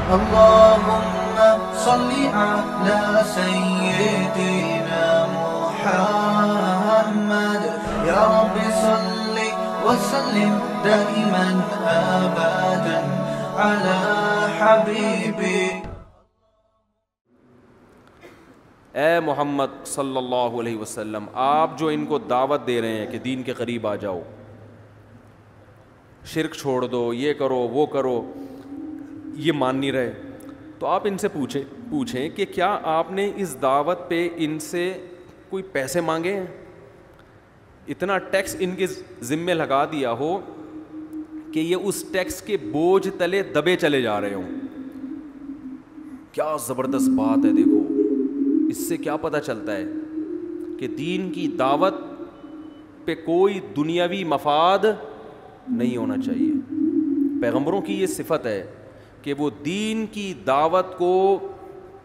اللهم صل على سيدنا محمد يا رب صل وسلم دائما أبدا على حبيبك. اے محمد صلی اللہ علیہ وسلم، آپ جو ان کو دعوت دے رہے ہیں کہ دین کے قریب آ جاؤ، شرک چھوڑ دو، یہ کرو وہ کرو، یہ مان نہیں رہے، تو آپ ان سے پوچھیں کہ کیا آپ نے اس دعوت پہ ان سے کوئی پیسے مانگے ہیں؟ اتنا ٹیکس ان کے ذمے لگا دیا ہو کہ یہ اس ٹیکس کے بوجھ تلے دبے چلے جا رہے ہوں. کیا زبردست بات ہے. دیکھو اس سے کیا پتہ چلتا ہے کہ دین کی دعوت پہ کوئی دنیاوی مفاد نہیں ہونا چاہیے. پیغمبروں کی یہ صفت ہے کہ وہ دین کی دعوت کو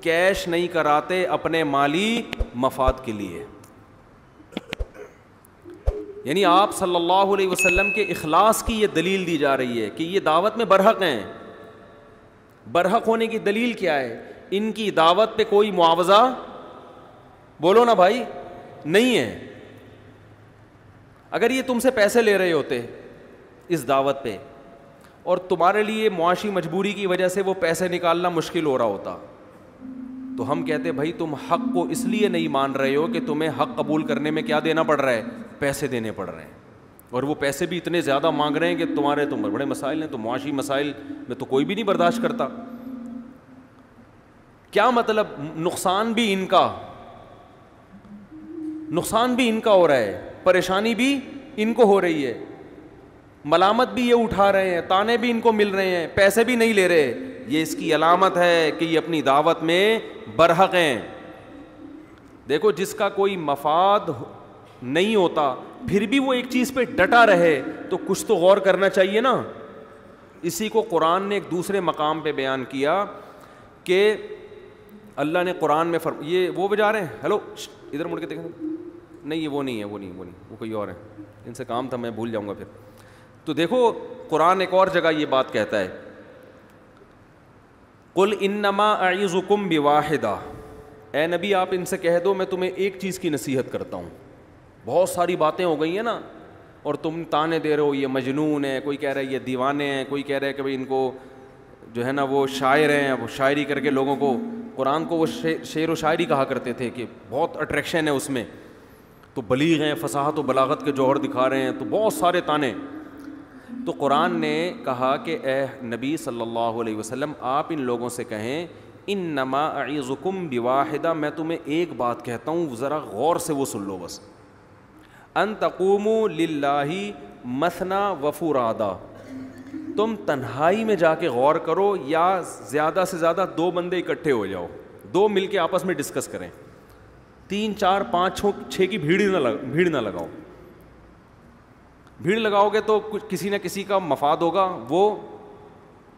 کیش نہیں کراتے اپنے مالی مفاد کے لیے. یعنی آپ صلی اللہ علیہ وسلم کے اخلاص کی یہ دلیل دی جا رہی ہے کہ یہ دعوت میں برحق ہیں. برحق ہونے کی دلیل کیا ہے؟ ان کی دعوت پہ کوئی معاوضہ، بولو نا بھائی، نہیں ہے. اگر یہ تم سے پیسے لے رہے ہوتے اس دعوت پہ اور تمہارے لیے معاشی مجبوری کی وجہ سے وہ پیسے نکالنا مشکل ہو رہا ہوتا تو ہم کہتے بھائی تم حق کو اس لیے نہیں مان رہے ہو کہ تمہیں حق قبول کرنے میں کیا دینا پڑ رہا ہے؟ پیسے دینے پڑ رہے ہیں. اور وہ پیسے بھی اتنے زیادہ مانگ رہے ہیں کہ تمہارے تو بڑے مسائل ہیں، تو معاشی مسائل میں تو کوئی بھی نہیں برداشت کرتا. کیا مطلب؟ نقصان بھی ان کا ہو رہا ہے، پریشانی بھی ان کو ہو رہی ہے، ملامت بھی یہ اٹھا رہے ہیں، تانے بھی ان کو مل رہے ہیں، پیسے بھی نہیں لے رہے. یہ اس کی علامت ہے کہ یہ اپنی دعوت میں برحق ہیں. دیکھو جس کا کوئی مفاد نہیں ہوتا پھر بھی وہ ایک چیز پہ ڈٹا رہے تو کچھ تو غور کرنا چاہیے نا. اسی کو قرآن نے ایک دوسرے مقام پہ بیان کیا کہ اللہ نے قرآن میں یہ وہ بجا رہے ہیں، ہیلو ادھر مڑ کے دیکھیں، نہیں یہ وہ نہیں ہے، وہ کوئی اور ہے، ان سے کام تھا میں بھول جاؤں گا پھر. تو دیکھو قرآن ایک اور جگہ یہ بات کہتا ہے، قل انما اعظکم بواحدہ، اے نبی آپ ان سے کہہ دو میں تمہیں ایک چیز کی نصیحت کرتا ہوں. بہت ساری باتیں ہو گئی ہیں نا اور تم تانے دے رہے ہو یہ مجنون ہے، کوئی کہہ رہا ہے یہ دیوانے ہیں، کوئی کہہ رہا ہے کہ بھائی ان کو جو ہے نا وہ شاعر ہیں، وہ شاعری کر کے لوگوں کو، قرآن کو وہ شعر و شاعری کہا کرتے تھے کہ بہت اٹریکشن ہے اس میں، تو بلیغ ہیں، فصاحت و بلاغت کے جوہر دکھا رہے ہیں، تو بہت سارے تانے. تو قرآن نے کہا کہ اے نبی صلی اللہ علیہ وسلم آپ ان لوگوں سے کہیں انما اعظکم بواحدہ، میں تمہیں ایک بات کہتا ہوں ذرا غور سے وہ سن لو بس، ان تقوموا للہ مثنی و فرادا، تم تنہائی میں جا کے غور کرو یا زیادہ سے زیادہ 2 بندے اکٹھے ہو جاؤ، 2 مل کے آپس میں ڈسکس کریں، 3 4 5 6 کی بھیڑ نہ لگاؤ. بھیڑ لگاؤ گے تو کسی نہ کسی کا مفاد ہوگا، وہ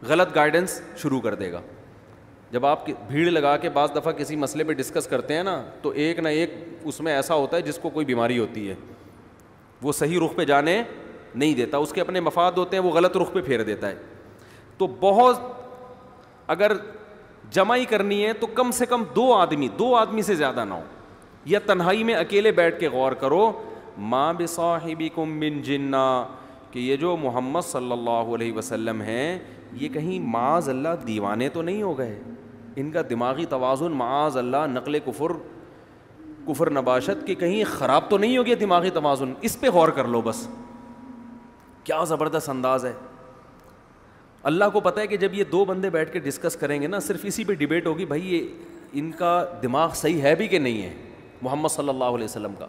غلط گائیڈنس شروع کر دے گا. جب آپ بھیڑ لگا کے بعض دفعہ کسی مسئلے پہ ڈسکس کرتے ہیں نا تو ایک نہ ایک اس میں ایسا ہوتا ہے جس کو کوئی بیماری ہوتی ہے، وہ صحیح رخ پہ جانے نہیں دیتا، اس کے اپنے مفاد ہوتے ہیں، وہ غلط رخ پہ پھیر دیتا ہے. تو بہت اگر جمع ہی کرنی ہے تو کم سے کم 2 آدمی سے زیادہ نہ ہو، یا تنہائی میں اکیلے بیٹھ کے غور کرو، ما بصاحبکم من جنہ، کہ یہ جو محمد صلی اللہ علیہ وسلم ہیں یہ کہیں معاذ اللہ دیوانے تو نہیں ہو گئے، ان کا دماغی توازن معاذ اللہ نقل کفر نباشت کہ کہیں خراب تو نہیں ہو گیا دماغی توازن، اس پہ غور کر لو بس. کیا زبردست انداز ہے. اللہ کو پتہ ہے کہ جب یہ 2 بندے بیٹھ کے ڈسکس کریں گے نا صرف اسی پہ ڈیبیٹ ہوگی، بھائی یہ ان کا دماغ صحیح ہے بھی کہ نہیں ہے محمد صلی اللہ علیہ وسلم کا.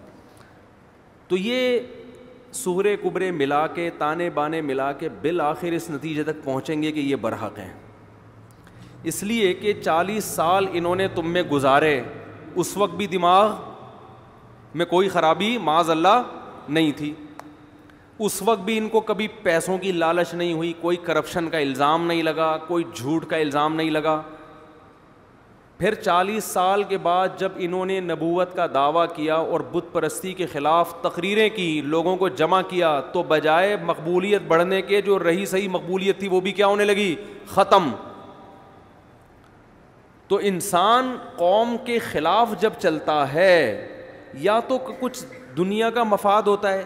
تو یہ سغرے کبرے ملا کے تانے بانے ملا کے بالآخر اس نتیجے تک پہنچیں گے کہ یہ برحق ہیں، اس لیے کہ 40 سال انہوں نے تم میں گزارے، اس وقت بھی دماغ میں کوئی خرابی معاذ اللہ نہیں تھی، اس وقت بھی ان کو کبھی پیسوں کی لالچ نہیں ہوئی، کوئی کرپشن کا الزام نہیں لگا، کوئی جھوٹ کا الزام نہیں لگا. پھر 40 سال کے بعد جب انہوں نے نبوت کا دعویٰ کیا اور بت پرستی کے خلاف تقریریں کی، لوگوں کو جمع کیا، تو بجائے مقبولیت بڑھنے کے جو رہی صحیح مقبولیت تھی وہ بھی کیا ہونے لگی؟ ختم. تو انسان قوم کے خلاف جب چلتا ہے یا تو کچھ دنیا کا مفاد ہوتا ہے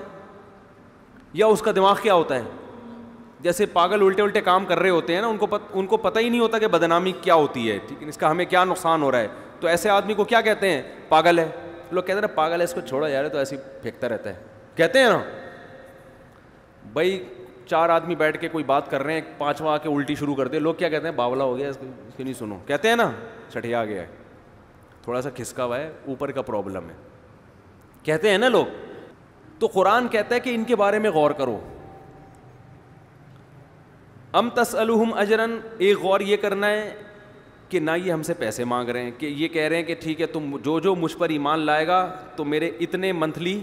یا اس کا دماغ کیا ہوتا ہے. جیسے پاگل الٹے الٹے کام کر رہے ہوتے ہیں نا, ان کو پتہ ہی نہیں ہوتا کہ بدنامی کیا ہوتی ہے, ٹھیک ہے, اس کا ہمیں کیا نقصان ہو رہا ہے. تو ایسے آدمی کو کیا کہتے ہیں؟ پاگل ہے. لوگ کہتے ہیں نا پاگل ہے, اس کو چھوڑا جا رہا ہے, تو ایسے ہی پھینکتا رہتا ہے, کہتے ہیں نا. بھائی 4 آدمی بیٹھ کے کوئی بات کر رہے ہیں, 5واں آ کے الٹی شروع کر دے, لوگ کیا کہتے ہیں؟ باولا ہو گیا, اس کی نہیں سنو, کہتے ہیں نا سٹھیا گیا ہے, تھوڑا سا کھسکا ہوا ہے, اوپر کا پرابلم ہے, کہتے ہیں نا لوگ. تو قرآن کہتا ہے کہ ان کے بارے میں غور کرو. ام تسألہم اجرن, ایک غور یہ کرنا ہے کہ نہ یہ ہم سے پیسے مانگ رہے ہیں, کہ یہ کہہ رہے ہیں کہ ٹھیک ہے تم جو مجھ پر ایمان لائے گا تو میرے اتنے منتھلی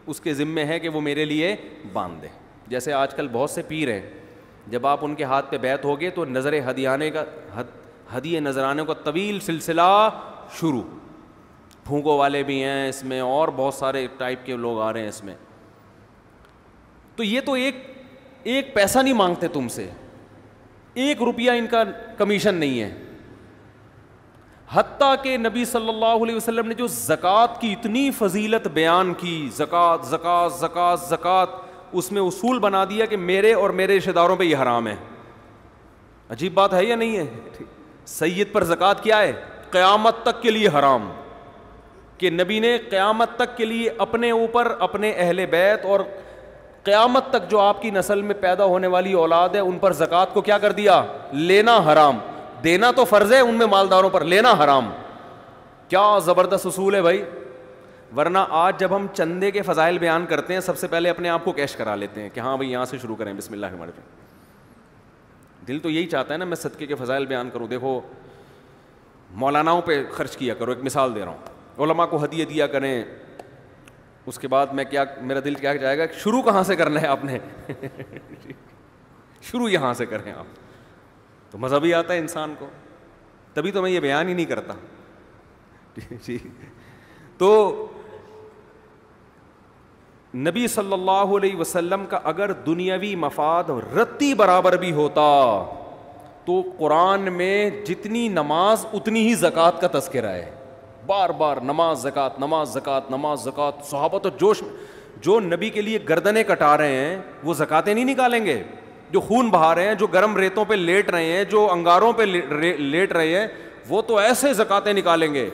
اس کے ذمے ہے کہ وہ میرے لیے باندھ دے. جیسے آج کل بہت سے پیر ہیں, جب آپ ان کے ہاتھ پہ بیعت ہوگے تو نظر ہدیے نذرانے کا طویل سلسلہ شروع. پھونکوں والے بھی ہیں اس میں, اور بہت سارے ٹائپ کے لوگ آ رہے ہیں اس میں. تو یہ تو ایک پیسہ نہیں مانگتے تم سے, 1 روپیہ ان کا کمیشن نہیں ہے. حتیٰ کہ نبی صلی اللہ علیہ وسلم نے جو زکوٰۃ کی اتنی فضیلت بیان کی, زکوٰۃ زکوٰۃ زکوٰۃ زکوٰۃ, اس میں اصول بنا دیا کہ میرے اور میرے رشتہ داروں پہ یہ حرام ہے. عجیب بات ہے یا نہیں ہے؟ سید پر زکوٰۃ کیا ہے؟ قیامت تک کے لیے حرام. کہ نبی نے قیامت تک کے لیے اپنے اوپر, اپنے اہل بیت اور قیامت تک جو آپ کی نسل میں پیدا ہونے والی اولاد ہے ان پر زکوٰۃ کو کیا کر دیا؟ لینا حرام. دینا تو فرض ہے, ان میں مالداروں پر لینا حرام. کیا زبردست اصول ہے بھائی. ورنہ آج جب ہم چندے کے فضائل بیان کرتے ہیں سب سے پہلے اپنے آپ کو کیش کرا لیتے ہیں کہ ہاں بھائی یہاں سے شروع کریں, بسم اللہ الرحمن الرحیم. دل تو یہی چاہتا ہے نا میں صدقے کے فضائل بیان کروں. دیکھو مولاناؤں پہ خرچ کیا کرو, ایک مثال دے رہا ہوں, علماء کو ہدیے دیا کریں. اس کے بعد میرا دل کیا جائے گا, شروع کہاں سے کرنا ہے آپ نے؟ شروع یہاں سے کریں آپ, تو مزہ بھی آتا ہے انسان کو. تبھی تو میں یہ بیان ہی نہیں کرتا. تو نبی صلی اللہ علیہ وسلم کا اگر دنیاوی مفاد رتی برابر بھی ہوتا تو قرآن میں جتنی نماز اتنی ہی زکوٰۃ کا تذکرہ ہے. بار بار نماز زکوٰۃ نماز زکوٰۃ نماز زکوٰۃ. صحابہ تو جوش, جو نبی کے لیے گردنیں کٹا رہے ہیں وہ زکاتیں نہیں نکالیں گے, جو خون بہا رہے ہیں, جو گرم ریتوں پہ لیٹ رہے ہیں, جو انگاروں پہ لیٹ رہے ہیں, وہ تو ایسے زکاتیں نکالیں گے.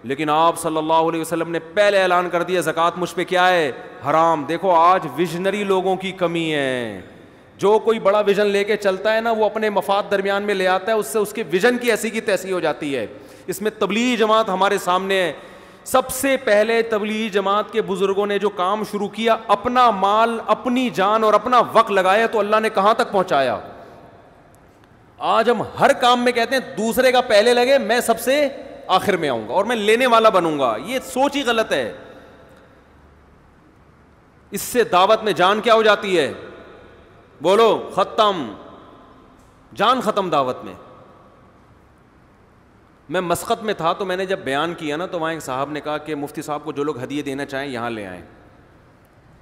لیکن آپ صلی اللہ علیہ وسلم نے پہلے اعلان کر دیا زکوٰۃ مجھ پہ کیا ہے؟ حرام. دیکھو آج ویژنری لوگوں کی کمی ہے. جو کوئی بڑا ویژن لے کے چلتا ہے نا وہ اپنے مفاد درمیان میں لے آتا ہے, اس سے اس کے ویژن کی ایسی کی تیسی ہو جاتی ہے. اس میں تبلیغی جماعت ہمارے سامنے ہے. سب سے پہلے تبلیغی جماعت کے بزرگوں نے جو کام شروع کیا, اپنا مال, اپنی جان اور اپنا وقت لگایا, تو اللہ نے کہاں تک پہنچایا. آج ہم ہر کام میں کہتے ہیں دوسرے کا پہلے لگے, میں سب سے آخر میں آؤں گا اور میں لینے والا بنوں گا. یہ سوچ ہی غلط ہے. اس سے دعوت میں جان کیا ہو جاتی ہے؟ بولو, ختم, جان ختم دعوت میں. میں مسقط میں تھا تو میں نے جب بیان کیا نا تو وہاں ایک صاحب نے کہا کہ مفتی صاحب کو جو لوگ ہدیے دینا چاہیں یہاں لے آئیں.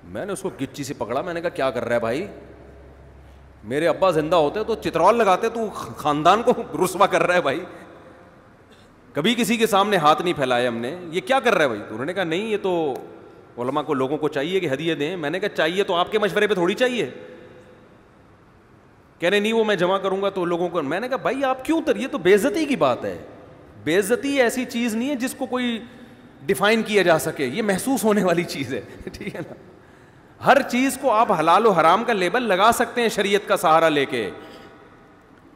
میں نے اس کو گچی سے پکڑا, میں نے کہا کیا کر رہا ہے بھائی, میرے ابا زندہ ہوتے تو چترول لگاتے, تو خاندان کو رسوا کر رہا ہے بھائی. کبھی کسی کے سامنے ہاتھ نہیں پھیلائے ہم نے, یہ کیا کر رہا ہے بھائی. تو انہوں نے کہا نہیں یہ تو علماء کو, لوگوں کو چاہیے کہ ہدیے دیں. میں نے کہا چاہیے تو آپ کے مشورے پہ تھوڑی چاہیے. کہہ رہے نہیں وہ میں جمع کروں گا تو لوگوں کو. میں نے کہا بھائی آپ کیوں یہ تو بے عزتی کی بات ہے. بے عزتی ایسی چیز نہیں ہے جس کو کوئی ڈیفائن کیا جا سکے, یہ محسوس ہونے والی چیز ہے. ٹھیک ہے نا. ہر چیز کو آپ حلال و حرام کا لیبل لگا سکتے ہیں شریعت کا سہارا لے کے.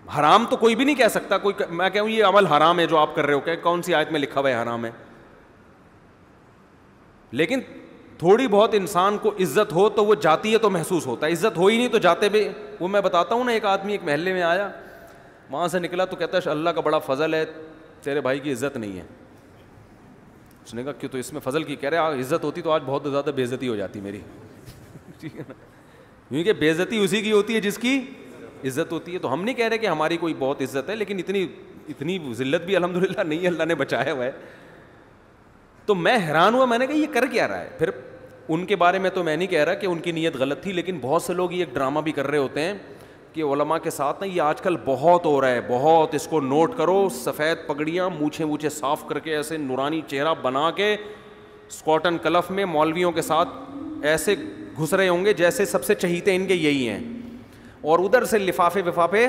حرام تو کوئی بھی نہیں کہہ سکتا. کوئی میں کہوں یہ عمل حرام ہے جو آپ کر رہے ہو, کہ کون سی آیت میں لکھا ہوا ہے حرام ہے. لیکن تھوڑی بہت انسان کو عزت ہو تو وہ جاتی ہے تو محسوس ہوتا ہے, عزت ہو ہی نہیں تو جاتے بھی. وہ میں بتاتا ہوں نا, ایک آدمی ایک محلے میں آیا, وہاں سے نکلا تو کہتا ہے اللہ کا بڑا فضل ہے تیرے بھائی کی عزت نہیں ہے. اس نے کہا کیوں, تو اس میں فضل کی. کہہ رہے عزت ہوتی تو آج بہت زیادہ بے عزتی ہو جاتی میری. ٹھیک ہے نا, کیونکہ بے عزتی اسی کی ہوتی ہے جس کی عزت ہوتی ہے. تو ہم نہیں کہہ رہے کہ ہماری کوئی بہت عزت ہے, لیکن اتنی ذلت بھی الحمدللہ نہیں ہے, اللہ نے بچایا ہوا ہے. تو میں حیران ہوا, میں نے کہا یہ کر کیا رہا ہے. پھر ان کے بارے میں تو میں نہیں کہہ رہا کہ ان کی نیت غلط تھی, لیکن بہت سے لوگ یہ ایک ڈرامہ بھی کر رہے ہوتے ہیں کہ علماء کے ساتھ نا یہ آج کل بہت ہو رہا ہے, بہت, اس کو نوٹ کرو, سفید پگڑیاں, مونچھیں صاف کر کے ایسے نورانی چہرہ بنا کے اسکاٹن کلف میں مولویوں کے ساتھ ایسے گھس رہے ہوں گے جیسے سب سے چہیتے ان کے یہی ہیں, اور ادھر سے لفافے وفافے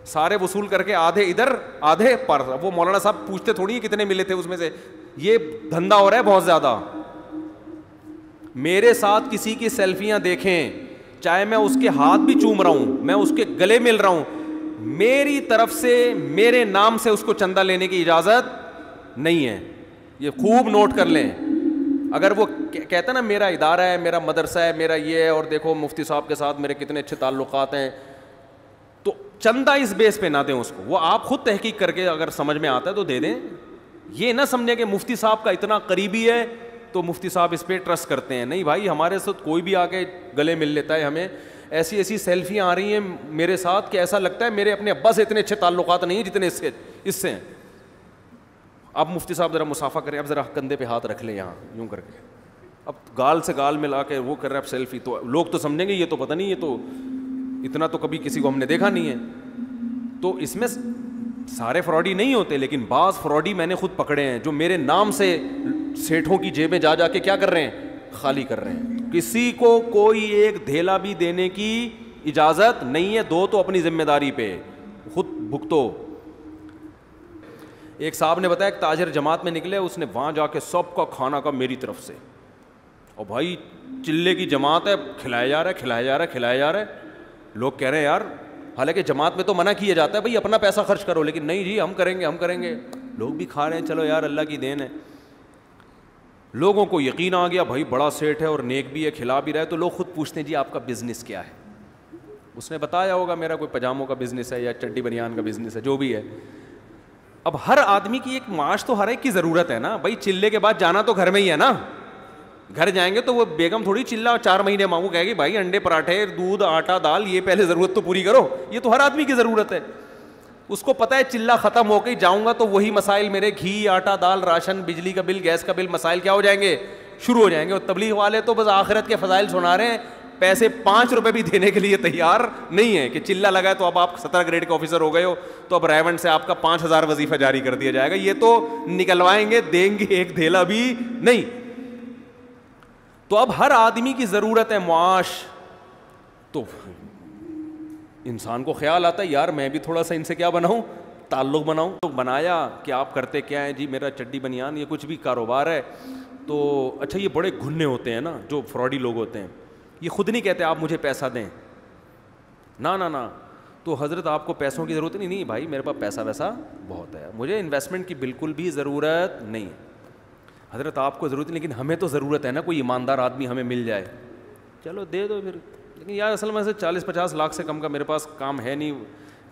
سارے وصول کر کے آدھے ادھر آدھے پر. وہ مولانا صاحب پوچھتے تھوڑی ہیں کتنے ملے تھے اس میں سے, یہ دھندا ہو رہا ہے بہت زیادہ. میرے ساتھ کسی کی سیلفیاں دیکھیں, چاہے میں اس کے ہاتھ بھی چوم رہا ہوں, میں اس کے گلے مل رہا ہوں, میری طرف سے میرے نام سے اس کو چندہ لینے کی اجازت نہیں ہے. یہ خوب نوٹ کر لیں. اگر وہ کہتا ہے نا میرا ادارہ ہے, میرا مدرسہ ہے, میرا یہ ہے, اور دیکھو مفتی صاحب کے ساتھ میرے کتنے اچھے تعلقات ہیں, تو چندہ اس بیس پہ نہ دیں اس کو. وہ آپ خود تحقیق کر کے اگر سمجھ میں آتا ہے تو دے دیں. یہ نہ سمجھیں کہ مفتی صاحب کا اتنا قریبی ہے تو مفتی صاحب اس پہ ٹرسٹ کرتے ہیں. نہیں بھائی, ہمارے ساتھ کوئی بھی آ کے گلے مل لیتا ہے. ہمیں ایسی ایسی سیلفیاں آ رہی ہیں میرے ساتھ کہ ایسا لگتا ہے میرے اپنے ابا سے اتنے اچھے تعلقات نہیں ہیں جتنے اس سے ہیں. اب مفتی صاحب ذرا مسافہ کریں, اب ذرا کندھے پہ ہاتھ رکھ لیں یہاں یوں کر کے, اب گال سے گال ملا کے وہ کر رہے ہیں اب سیلفی, تو لوگ تو سمجھیں گے یہ تو پتہ نہیں, یہ تو اتنا تو کبھی کسی کو ہم نے دیکھا نہیں ہے. تو اس میں سارے فراڈی نہیں ہوتے, لیکن بعض فراڈی میں نے خود پکڑے ہیں جو میرے نام سے سیٹھوں کی جیبیں جا کے کیا کر رہے ہیں, خالی کر رہے ہیں. کسی کو کوئی ایک دھیلا بھی دینے کی اجازت نہیں ہے. دو تو اپنی ذمہ داری پہ خود بھگتو. ایک صاحب نے بتایا ایک تاجر جماعت میں نکلے, اس نے وہاں جا کے سب کا کھانا کا میری طرف سے, اور بھائی چلے کی جماعت ہے, کھلایا جا رہا ہے. لوگ کہہ رہے ہیں یار, حالانکہ جماعت میں تو منع کیا جاتا ہے بھائی اپنا پیسہ خرچ کرو, لیکن نہیں جی ہم کریں گے. لوگ بھی کھا رہے ہیں, چلو یار اللہ کی دین ہے. لوگوں کو یقین آ گیا بھائی بڑا سیٹ ہے اور نیک بھی ہے, کھلا بھی رہا ہے. تو لوگ خود پوچھتے ہیں جی آپ کا بزنس کیا ہے. اس نے بتایا ہوگا میرا کوئی پجاموں کا بزنس ہے یا چڈی بنیان کا بزنس ہے, جو بھی ہے. اب ہر آدمی کی ایک معاش تو ہر ایک کی ضرورت ہے نا بھائی. چلے کے بعد جانا تو گھر میں ہی ہے نا. گھر جائیں گے تو وہ بیگم تھوڑی چلا 4 مہینے مانگو کہے گی بھائی انڈے پراٹھے دودھ آٹا دال یہ پہلے ضرورت تو پوری کرو. یہ تو ہر آدمی کی ضرورت ہے. اس کو پتہ ہے چلہ ختم ہو کے جاؤں گا تو وہی مسائل میرے گھی آٹا دال راشن بجلی کا بل گیس کا بل مسائل کیا ہو جائیں گے, شروع ہو جائیں گے. اور تبلیغ والے تو بس آخرت کے فضائل سنا رہے ہیں, پیسے 5 روپے بھی دینے کے لیے تیار نہیں ہے کہ چلہ لگا ہے تو اب آپ 17 گریڈ کے آفیسر ہو گئے ہو تو اب ریونڈ سے آپ کا 5000 وظیفہ جاری کر دیا جائے گا. یہ تو نکلوائیں گے, دیں گے ایک دھیلا بھی نہیں. تو اب ہر آدمی کی ضرورت ہے معاش. تو انسان کو خیال آتا ہے یار میں بھی تھوڑا سا ان سے کیا بناؤں, تعلق بناؤں. تو بنایا کہ آپ کرتے کیا ہیں جی, میرا چڈی بنیان یہ کچھ بھی کاروبار ہے. تو اچھا یہ بڑے گھنے ہوتے ہیں نا جو فراڈی لوگ ہوتے ہیں, یہ خود نہیں کہتے آپ مجھے پیسہ دیں, نہ. تو حضرت آپ کو پیسوں کی ضرورت نہیں بھائی, میرے پاس پیسہ ویسا بہت ہے, مجھے انویسٹمنٹ کی بالکل بھی ضرورت نہیں. حضرت آپ کو ضرورت نہیں, لیکن ہمیں تو ضرورت ہے نا, کوئی ایماندار آدمی ہمیں مل جائے, چلو دے دو پھر. لیکن یار اصل میں سے 40-50 لاکھ سے کم کا میرے پاس کام ہے نہیں,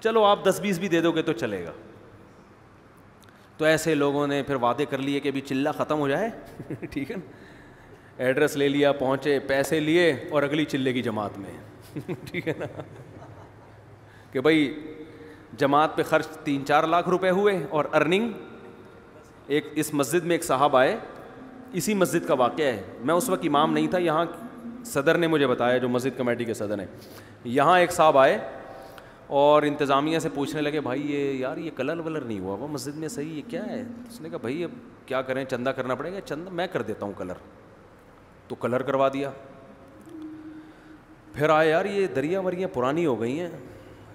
چلو آپ 10-20 بھی دے دو گے تو چلے گا. تو ایسے لوگوں نے پھر وعدے کر لیے کہ ابھی چلہ ختم ہو جائے ٹھیک ہے نا, ایڈریس لے لیا, پہنچے, پیسے لیے اور اگلی چلے کی جماعت میں ٹھیک ہے نا, کہ بھائی جماعت پہ خرچ 3-4 لاکھ روپے ہوئے اور ارننگ. ایک اس مسجد میں ایک صاحب آئے, اسی مسجد کا واقعہ ہے, میں اس وقت امام نہیں تھا, یہاں صدر نے مجھے بتایا جو مسجد کمیٹی کے صدر ہیں. یہاں ایک صاحب آئے اور انتظامیہ سے پوچھنے لگے بھائی یہ یار یہ کلر ولر نہیں ہوا وہ مسجد میں صحیح, یہ کیا ہے؟ اس نے کہا بھائی اب کیا کریں, چندہ کرنا پڑے گا. چندہ میں کر دیتا ہوں کلر. تو کلر کروا دیا. پھر آئے یار یہ دریا وریاں پرانی ہو گئی ہیں,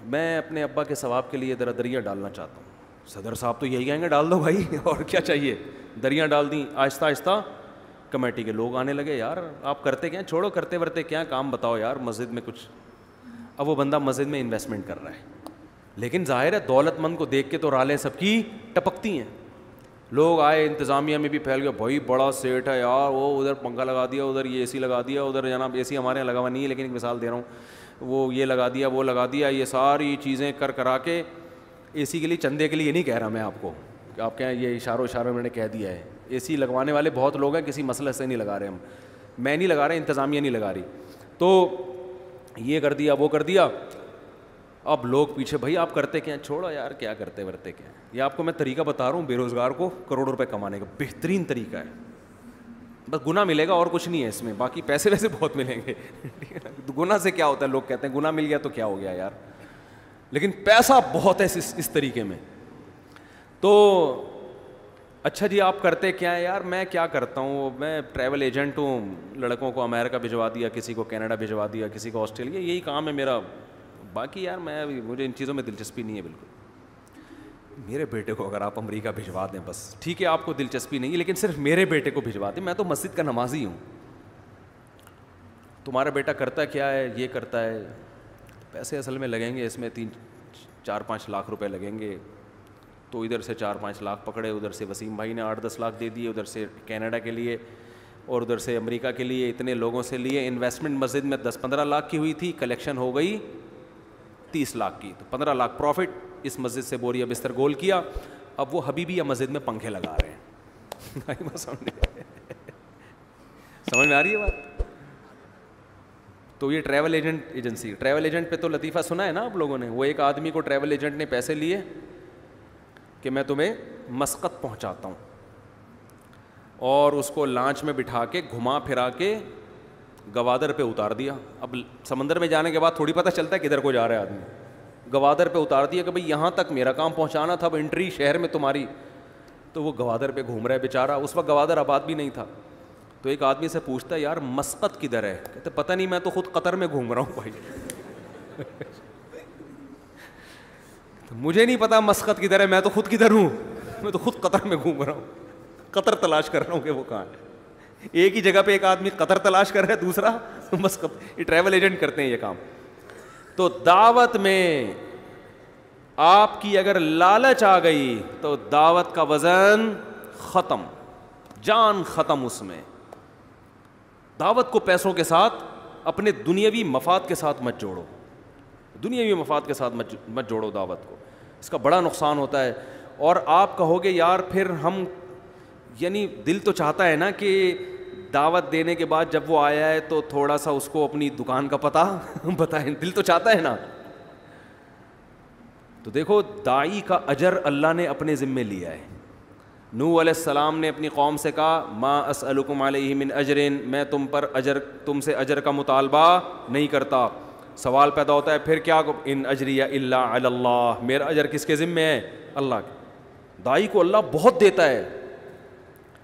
میں اپنے ابا کے ثواب کے لیے ذرا دریا ڈالنا چاہتا ہوں. صدر صاحب تو یہی کہیں گے ڈال دو بھائی, اور کیا چاہیے. دریا ڈال دیں. آہستہ آہستہ کمیٹی کے لوگ آنے لگے, یار آپ کرتے کیا, چھوڑو کرتے ورتے کیا کام بتاؤ یار مسجد میں کچھ. اب وہ بندہ مسجد میں انویسٹمنٹ کر رہا ہے, لیکن ظاہر ہے دولت مند کو دیکھ کے تو رالیں سب کی ٹپکتی ہیں. لوگ آئے, انتظامیہ میں بھی پھیل گئے, بھائی بڑا سیٹ ہے یار, وہ ادھر پنکھا لگا دیا, ادھر یہ اے سی لگا دیا, ادھر جناب اے سی ہمارے یہاں لگا ہوا نہیں ہے لیکن ایک مثال دے رہا ہوں, وہ یہ لگا دیا وہ لگا دیا. یہ ساری چیزیں کرا کے اے سی کے لیے چندے کے لیے یہ نہیں کہہ رہا میں آپ کو کہ آپ کہیں یہ اشاروں میں نے کہہ دیا ہے. اے سی لگوانے والے بہت لوگ ہیں, کسی مسئلے سے نہیں لگا رہے ہم, میں نہیں لگا رہا, انتظامیہ نہیں لگا رہی. تو یہ کر دیا وہ کر دیا. اب لوگ پیچھے, بھائی آپ کرتے کیا, چھوڑو یار کیا کرتے ورتے کیا. یہ آپ کو میں طریقہ بتا رہا ہوں بے روزگار کو کروڑوں روپے کمانے کا, بہترین طریقہ ہے, بس گناہ ملے گا اور کچھ نہیں ہے اس میں, باقی پیسے ویسے بہت ملیں گے. گناہ سے کیا ہوتا ہے, لوگ کہتے ہیں گناہ مل گیا تو کیا ہو گیا یار, لیکن پیسہ بہت ہے اس طریقے میں. تو اچھا جی آپ کرتے کیا ہیں؟ یار میں کیا کرتا ہوں, میں ٹریول ایجنٹ ہوں, لڑکوں کو امریکہ بھجوا دیا, کسی کو کینیڈا بھجوا دیا, کسی کو آسٹریلیا, یہی کام ہے میرا. باقی یار مجھے ان چیزوں میں دلچسپی نہیں ہے بالکل. میرے بیٹے کو اگر آپ امریکہ بھجوا دیں بس ٹھیک ہے, آپ کو دلچسپی نہیں ہے, لیکن صرف میرے بیٹے کو بھجوا دیں. میں تو مسجد کا نمازی ہوں, تمہارا بیٹا کرتا کیا ہے, یہ کرتا ہے. پیسے اصل میں لگیں گے اس میں 3-4-5 لاکھ روپے لگیں گے. تو ادھر سے 4-5 لاکھ پکڑے, ادھر سے وسیم بھائی نے 8-10 لاکھ دے دیے, ادھر سے کینیڈا کے لیے اور ادھر سے امریکہ کے لیے, اتنے لوگوں سے لیے. انویسٹمنٹ مسجد میں 10-15 لاکھ کی ہوئی تھی, کلیکشن ہو گئی 30 لاکھ کی, تو 15 لاکھ پروفٹ. اس مسجد سے بوریا بستر گول کیا. اب وہ حبیبیہ مسجد میں پنکھے لگا رہے ہیں. سمجھ میں آ رہی ہے بات؟ تو یہ ٹریول ایجنسی, ٹریول ایجنٹ پہ تو لطیفہ سنا ہے نا آپ لوگوں نے. وہ ایک آدمی کو ٹریول ایجنٹ نے پیسے لیے کہ میں تمہیں مسقط پہنچاتا ہوں, اور اس کو لانچ میں بٹھا کے گھما پھرا کے گوادر پہ اتار دیا. اب سمندر میں جانے کے بعد تھوڑی پتہ چلتا ہے کدھر کو جا رہا ہے آدمی. گوادر پہ اتار دیا کہ بھئی یہاں تک میرا کام پہنچانا تھا, اب انٹری شہر میں تمہاری. تو وہ گوادر پہ گھوم رہا ہے بیچارہ. اس وقت گوادر آباد بھی نہیں تھا. تو ایک آدمی سے پوچھتا ہے یار مسقط کدھر ہے؟ کہتے پتہ نہیں, میں تو خود قطر میں گھوم رہا ہوں بھائی. مجھے نہیں پتا مسقط کدھر ہے, میں تو خود کدھر ہوں, میں تو خود قطر میں گھوم رہا ہوں, قطر تلاش کر رہا ہوں کہ وہ کہاں ہے. ایک ہی جگہ پہ ایک آدمی قطر تلاش کر رہا ہے, دوسرا مسقط. یہ ٹریول ایجنٹ کرتے ہیں یہ کام. تو دعوت میں آپ کی اگر لالچ آ گئی تو دعوت کا وزن ختم, جان ختم اس میں. دعوت کو پیسوں کے ساتھ, اپنے دنیاوی مفاد کے ساتھ مت جوڑو, دنیاوی مفاد کے ساتھ مت جوڑو دعوت کو. اس کا بڑا نقصان ہوتا ہے. اور آپ کہو گے یار پھر ہم, یعنی دل تو چاہتا ہے نا کہ دعوت دینے کے بعد جب وہ آیا ہے تو تھوڑا سا اس کو اپنی دکان کا پتہ بتائیں, دل تو چاہتا ہے نا. تو دیکھو داعی کا اجر اللہ نے اپنے ذمے لیا ہے. نوح علیہ السلام نے اپنی قوم سے کہا ما اسألکم علیہ من اجر, میں تم سے اجر کا مطالبہ نہیں کرتا. سوال پیدا ہوتا ہے پھر کیا, ان اجری الا علی اللہ, میرا اجر کس کے ذمے ہے؟ اللہ کے. داعی کو اللہ بہت دیتا ہے.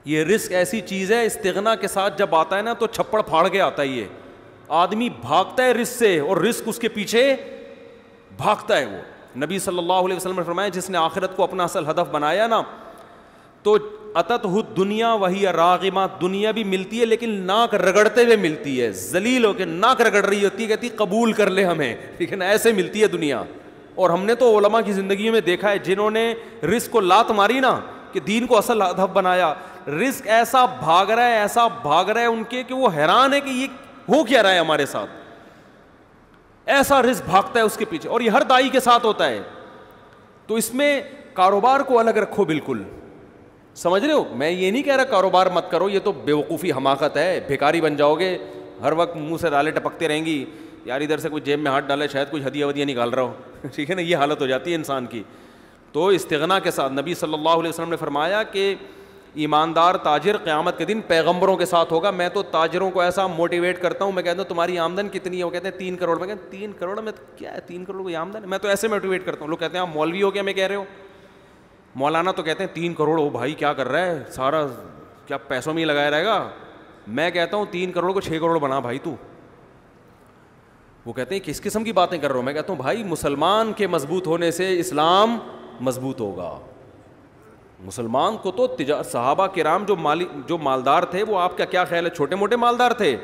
یہ رزق ایسی چیز ہے, استغنا کے ساتھ جب آتا ہے نا تو چھپڑ پھاڑ کے آتا ہے. یہ آدمی بھاگتا ہے رزق سے, اور رزق اس کے پیچھے بھاگتا ہے. وہ نبی صلی اللہ علیہ وسلم نے فرمایا جس نے آخرت کو اپنا اصل ہدف بنایا نا, تو اتتہ الدنیا وہی راغمہ, دنیا بھی ملتی ہے لیکن ناک رگڑتے ہوئے ملتی ہے, ذلیل ہو کے ناک رگڑ رہی ہوتی ہے, کہتی قبول کر لے ہمیں, لیکن ایسے ملتی ہے دنیا. اور ہم نے تو علماء کی زندگی میں دیکھا ہے جنہوں نے رزق کو لات ماری نا, کہ دین کو اصل ہدف بنایا, رزق ایسا بھاگ رہا ہے, ایسا بھاگ رہا ہے ان کے کہ وہ حیران ہے کہ یہ ہو کیا رہا ہے ہمارے ساتھ. ایسا رزق بھاگتا ہے اس کے پیچھے, اور یہ ہر داعی کے ساتھ ہوتا ہے. تو اس میں کاروبار کو الگ رکھو بالکل, سمجھ رہے ہو؟ میں یہ نہیں کہہ رہا کاروبار مت کرو, یہ تو بیوقوفی حماقت ہے, بھیکاری بن جاؤ گے, ہر وقت منہ سے ڈالے ٹپکتے رہیں گی. یار ادھر سے کوئی جیب میں ہاتھ ڈالے شاید کوئی ہدیہ ودیہ نکال رہا ہو, ٹھیک ہے نا, یہ حالت ہو جاتی ہے انسان کی. تو استغنا کے ساتھ نبی صلی اللہ علیہ وسلم نے فرمایا کہ ایماندار تاجر قیامت کے دن پیغمبروں کے ساتھ ہوگا. میں تو تاجروں کو ایسا موٹیویٹ کرتا ہوں, میں کہتا ہوں تمہاری آمدن کتنی ہے؟ وہ کہتے ہیں 3 کروڑ. میں کہتا ہوں 3 کروڑ میں کیا ہے, 3 کروڑ کوئی آمدن ہے؟ میں تو ایسے موٹیویٹ کرتا ہوں. لوگ کہتے ہیں آپ مولوی ہو کیا میں کہہ رہے ہو؟ مولانا تو کہتے ہیں 3 کروڑ, او بھائی کیا کر رہا ہے, سارا کیا پیسوں میں ہی لگایا رہے گا؟ میں کہتا ہوں 3 کروڑ کو 6 کروڑ بنا بھائی تو. وہ کہتے ہیں کس قسم کی باتیں کر رہا ہوں؟ میں کہتا ہوں بھائی مسلمان کے مضبوط ہونے سے اسلام مضبوط ہوگا. مسلمان کو تو صحابہ کرام جو مالدار تھے, وہ آپ کا کیا خیال ہے چھوٹے موٹے مالدار تھے؟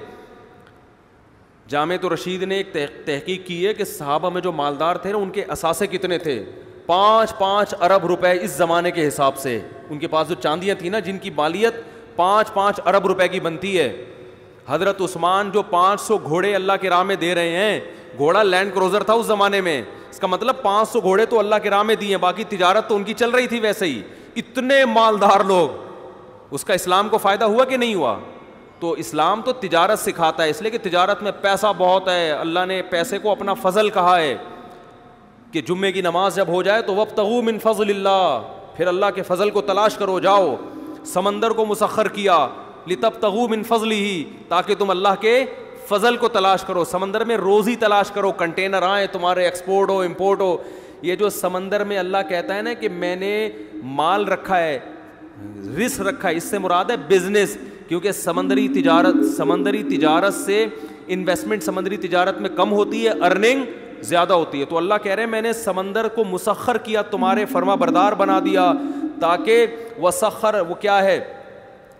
جامع رشید نے ایک تحقیق کی ہے کہ صحابہ میں جو مالدار تھے نا, ان کے اثاثے کتنے تھے؟ 5 ارب روپے اس زمانے کے حساب سے. ان کے پاس جو چاندیاں تھیں نا, جن کی مالیت 5 ارب روپے کی بنتی ہے. حضرت عثمان جو 500 گھوڑے اللہ کے راہ میں دے رہے ہیں, گھوڑا لینڈ کروزر تھا اس زمانے میں, اس کا مطلب 500 گھوڑے تو اللہ کے راہ میں دیے, باقی تجارت تو ان کی چل رہی تھی ویسے ہی. اتنے مالدار لوگ, اس کا اسلام کو فائدہ ہوا کہ نہیں ہوا؟ تو اسلام تو تجارت سکھاتا ہے, اس لیے کہ تجارت میں پیسہ بہت ہے. اللہ نے پیسے کو اپنا فضل کہا ہے کہ جمعے کی نماز جب ہو جائے تو وابتغوا من فضل اللہ, پھر اللہ کے فضل کو تلاش کرو, جاؤ. سمندر کو مسخر کیا, لتبتغوا من فضلہ، تاکہ تم اللہ کے فضل کو تلاش کرو، سمندر میں روزی تلاش کرو، کنٹینر آئیں تمہارے، ایکسپورٹ ہو امپورٹ ہو. یہ جو سمندر میں اللہ کہتا ہے نا کہ میں نے مال رکھا ہے، رزق رکھا ہے، اس سے مراد ہے بزنس، کیونکہ سمندری تجارت سے انویسٹمنٹ سمندری تجارت میں کم ہوتی ہے، ارننگ زیادہ ہوتی ہے. تو اللہ کہہ رہے ہیں میں نے سمندر کو مسخر کیا، تمہارے فرما بردار بنا دیا، تاکہ وسخر، وہ کیا ہے،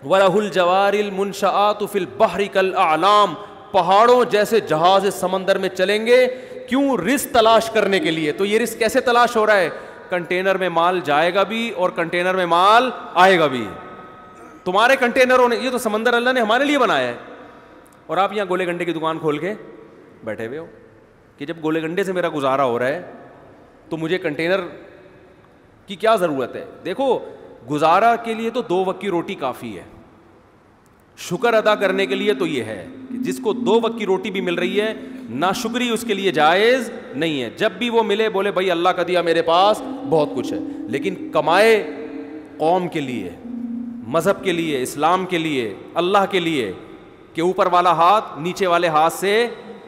وَلَهُ الْجَوَارِ الْمُنشَآتُ فِي الْبَحْرِ كَالْأَعْلَامِ، پہاڑوں جیسے جہاز سمندر میں چلیں گے. کیوں؟ رزق تلاش کرنے کے لیے. تو یہ رزق کیسے تلاش ہو رہا ہے؟ کنٹینر میں مال جائے گا بھی اور کنٹینر میں مال آئے گا بھی. تمہارے کنٹینروں نے، یہ تو سمندر اللہ نے ہمارے لیے بنایا ہے، اور آپ یہاں گولے گنڈے کی دکان کھول کے بیٹھے ہوئے ہو کہ جب گولے گنڈے سے میرا گزارا ہو رہا ہے تو مجھے کنٹینر کی کیا ضرورت ہے. دیکھو گزارا کے لیے تو 2 وقت کی روٹی کافی ہے، شکر ادا کرنے کے لیے تو یہ ہے کہ جس کو 2 وقت کی روٹی بھی مل رہی ہے، ناشکری اس کے لیے جائز نہیں ہے. جب بھی وہ ملے بولے بھائی اللہ کا دیا میرے پاس بہت کچھ ہے، لیکن کمائے قوم کے لیے، مذہب کے لیے، اسلام کے لیے، اللہ کے لیے، کہ اوپر والا ہاتھ نیچے والے ہاتھ سے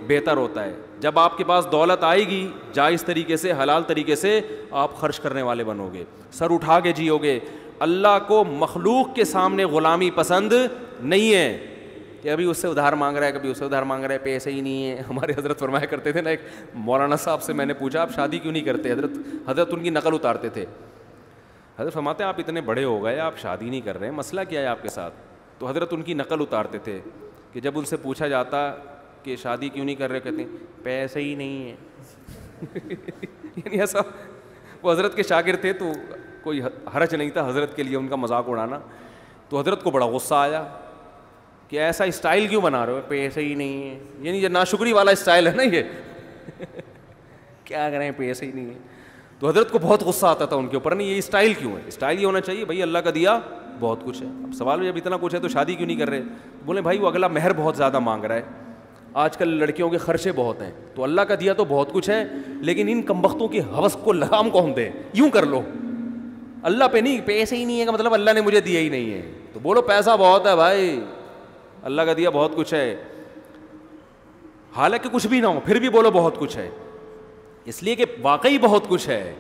بہتر ہوتا ہے. جب آپ کے پاس دولت آئے گی جائز طریقے سے، حلال طریقے سے، آپ خرچ کرنے والے بنو گے، سر اٹھا کے جیو گے. اللہ کو مخلوق کے سامنے غلامی پسند نہیں ہے کہ ابھی اس سے ادھار مانگ رہا ہے، کبھی اس سے ادھار مانگ رہا ہے، پیسے ہی نہیں ہے. ہمارے حضرت فرمایا کرتے تھے نا، ایک مولانا صاحب سے میں نے پوچھا آپ شادی کیوں نہیں کرتے؟ حضرت ان کی نقل اتارتے تھے. حضرت فرماتے ہیں آپ اتنے بڑے ہو گئے، آپ شادی نہیں کر رہے ہیں، مسئلہ کیا ہے آپ کے ساتھ؟ تو حضرت ان کی نقل اتارتے تھے کہ جب ان سے پوچھا جاتا کہ شادی کیوں نہیں کر رہے، کہتے ہیں پیسے ہی نہیں ہے. یعنی ایسا، وہ حضرت کے شاگرد تھے تو کوئی حرج نہیں تھا حضرت کے لیے ان کا مذاق اڑانا. تو حضرت کو بڑا غصہ آیا کہ ایسا اسٹائل کیوں بنا رہے ہو، پیسے ہی نہیں ہے. یعنی یہ ناشکری والا اسٹائل ہے نا، یہ کیا کریں پیسے ہی نہیں ہے. تو حضرت کو بہت غصہ آتا تھا ان کے اوپر، نہیں یہ اسٹائل کیوں ہے؟ اسٹائل یہ ہونا چاہیے بھائی اللہ کا دیا بہت کچھ ہے. اب سوال جب اتنا کچھ ہے تو شادی کیوں نہیں کر رہے؟ بولے بھائی وہ اگلا مہر بہت زیادہ مانگ رہا ہے، آج کل لڑکیوں کے خرچے بہت ہیں، تو اللہ کا دیا تو بہت کچھ ہے، لیکن ان کمبختوں کی ہوس کو لگام کون دے؟ یوں کر لو، اللہ پہ نہیں. پیسے ہی نہیں ہے کا مطلب اللہ نے مجھے دیا ہی نہیں ہے. تو بولو پیسہ بہت ہے بھائی، اللہ کا دیا بہت کچھ ہے، حالانکہ کچھ بھی نہ ہو پھر بھی بولو بہت کچھ ہے، اس لیے کہ واقعی بہت کچھ ہے.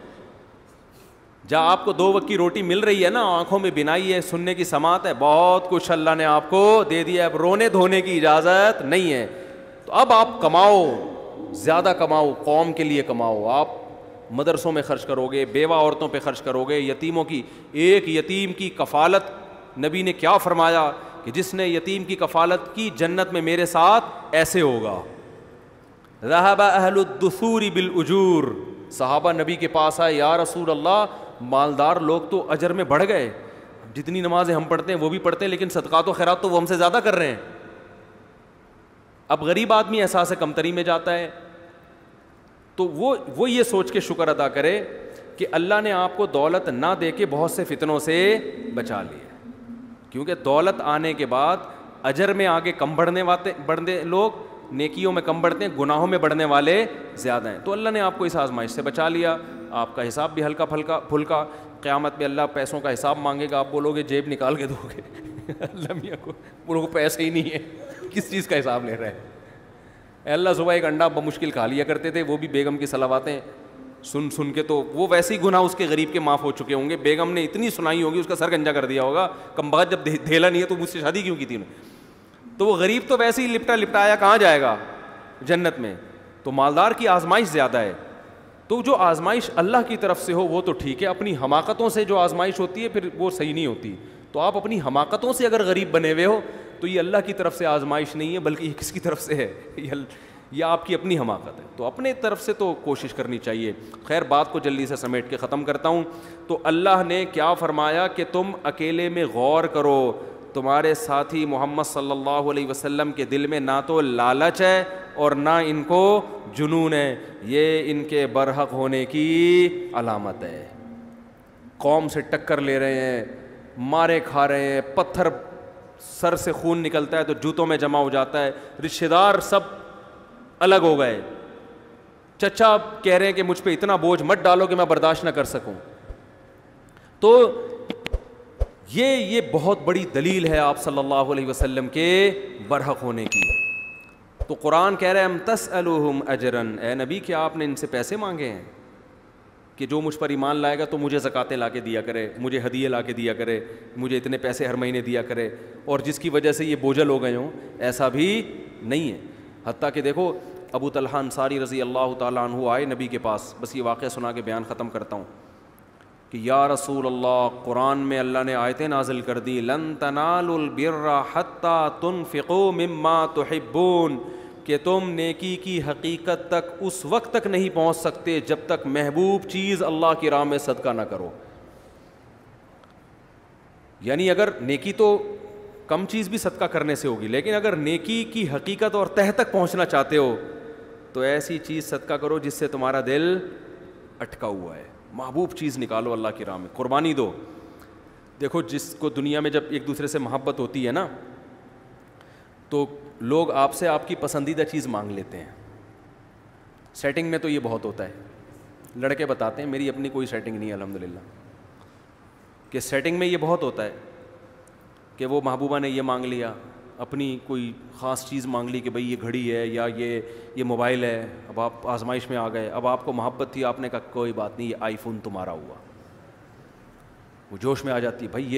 جہاں آپ کو 2 وقت کی روٹی مل رہی ہے نا، آنکھوں میں بینائی ہے، سننے کی سماعت ہے، بہت کچھ اللہ نے آپ کو دے دیا ہے. اب رونے دھونے کی اجازت نہیں ہے. تو اب آپ کماؤ، زیادہ کماؤ، قوم کے لیے کماؤ. آپ مدرسوں میں خرچ کرو گے، بیوہ عورتوں پہ خرچ کرو گے، یتیموں کی، ایک یتیم کی کفالت نبی نے کیا فرمایا کہ جس نے یتیم کی کفالت کی جنت میں میرے ساتھ ایسے ہوگا. ذهب اہل الدثور بالاجور، صحابہ نبی کے پاس آئے، یا رسول اللہ مالدار لوگ تو اجر میں بڑھ گئے، جتنی نمازیں ہم پڑھتے ہیں وہ بھی پڑھتے ہیں، لیکن صدقات و خیرات تو وہ ہم سے زیادہ کر رہے ہیں. اب غریب آدمی احساس کمتری میں جاتا ہے، تو وہ یہ سوچ کے شکر ادا کرے کہ اللہ نے آپ کو دولت نہ دے کے بہت سے فتنوں سے بچا لیا. کیونکہ دولت آنے کے بعد اجر میں آگے کم بڑھنے لوگ، نیکیوں میں کم بڑھتے ہیں، گناہوں میں بڑھنے والے زیادہ ہیں. تو اللہ نے آپ کو اس آزمائش سے بچا لیا. آپ کا حساب بھی ہلکا پھلکا، قیامت میں اللہ پیسوں کا حساب مانگے گا، آپ بولو گے جیب نکال کے دو گے. اللہ میاں کو بولو پیسے ہی نہیں ہے، کس چیز کا حساب لے رہے ہیں؟ اللہ صبح ایک انڈا بمشکل کھا لیا کرتے تھے، وہ بھی بیگم کی صلواتیں سن کے، تو وہ ویسے ہی گناہ اس کے غریب کے معاف ہو چکے ہوں گے. بیگم نے اتنی سنائی ہوگی، اس کا سر گنجا کر دیا ہوگا، کم بخت جب دھیلا نہیں ہے تو مجھ سے شادی کیوں کی تھی انہوں نے. تو وہ غریب تو ویسے ہی لپٹایا کہاں جائے گا؟ جنت میں. تو مالدار کی آزمائش زیادہ ہے. تو جو آزمائش اللہ کی طرف سے ہو وہ تو ٹھیک ہے، اپنی حماقتوں سے جو آزمائش ہوتی ہے پھر وہ صحیح نہیں ہوتی. تو آپ اپنی حماقتوں سے اگر غریب بنے ہوئے ہو تو یہ اللہ کی طرف سے آزمائش نہیں ہے، بلکہ یہ کس کی طرف سے ہے؟ یہ آپ کی اپنی حماقت ہے. تو اپنے طرف سے تو کوشش کرنی چاہیے. خیر بات کو جلدی سے سمیٹ کے ختم کرتا ہوں. تو اللہ نے کیا فرمایا کہ تم اکیلے میں غور کرو، تمہارے ساتھی محمد صلی اللہ علیہ وسلم کے دل میں نہ تو لالچ ہے اور نہ ان کو جنون ہے، یہ ان کے برحق ہونے کی علامت ہے. قوم سے ٹکر لے رہے ہیں، مارے کھا رہے ہیں، پتھر سر سے خون نکلتا ہے تو جوتوں میں جمع ہو جاتا ہے، رشتہ دار سب الگ ہو گئے، چچا کہہ رہے ہیں کہ مجھ پہ اتنا بوجھ مت ڈالو کہ میں برداشت نہ کر سکوں. تو یہ بہت بڑی دلیل ہے آپ صلی اللہ علیہ وسلم کے برحق ہونے کی. تو قرآن کہہ رہا ہے ام تسألوہم اجرن، اے نبی کیا آپ نے ان سے پیسے مانگے ہیں کہ جو مجھ پر ایمان لائے گا تو مجھے زکاتیں لا کے دیا کرے، مجھے ہدیے لا کے دیا کرے، مجھے اتنے پیسے ہر مہینے دیا کرے، اور جس کی وجہ سے یہ بوجھل ہو گئے ہوں؟ ایسا بھی نہیں ہے. حتیٰ کہ دیکھو ابو طلحہ انصاری رضی اللہ تعالیٰ عنہ آئے نبی کے پاس، بس یہ واقعہ سنا کے بیان ختم کرتا ہوں، کہ یا رسول اللہ، قرآن میں اللہ نے آیتیں نازل کر دی، لن تنالوا البر حتی تنفقوا مما تحبون، کہ تم نیکی کی حقیقت تک اس وقت تک نہیں پہنچ سکتے جب تک محبوب چیز اللہ کی راہ میں صدقہ نہ کرو. یعنی اگر نیکی تو کم چیز بھی صدقہ کرنے سے ہوگی، لیکن اگر نیکی کی حقیقت اور تہ تک پہنچنا چاہتے ہو تو ایسی چیز صدقہ کرو جس سے تمہارا دل اٹکا ہوا ہے. محبوب چیز نکالو اللہ کی راہ میں، قربانی دو. دیکھو جس کو دنیا میں جب ایک دوسرے سے محبت ہوتی ہے نا تو لوگ آپ سے آپ کی پسندیدہ چیز مانگ لیتے ہیں. سیٹنگ میں تو یہ بہت ہوتا ہے، لڑکے بتاتے ہیں میری اپنی کوئی سیٹنگ نہیں ہے الحمدللہ، کہ سیٹنگ میں یہ بہت ہوتا ہے کہ وہ محبوبہ نے یہ مانگ لیا، اپنی کوئی خاص چیز مانگ لی کہ بھئی یہ گھڑی ہے یا یہ موبائل ہے. اب آپ آزمائش میں آ گئے، اب آپ کو محبت تھی، آپ نے کہا کوئی بات نہیں یہ آئی فون تمہارا ہوا. وہ جوش میں آ جاتی ہے، بھئی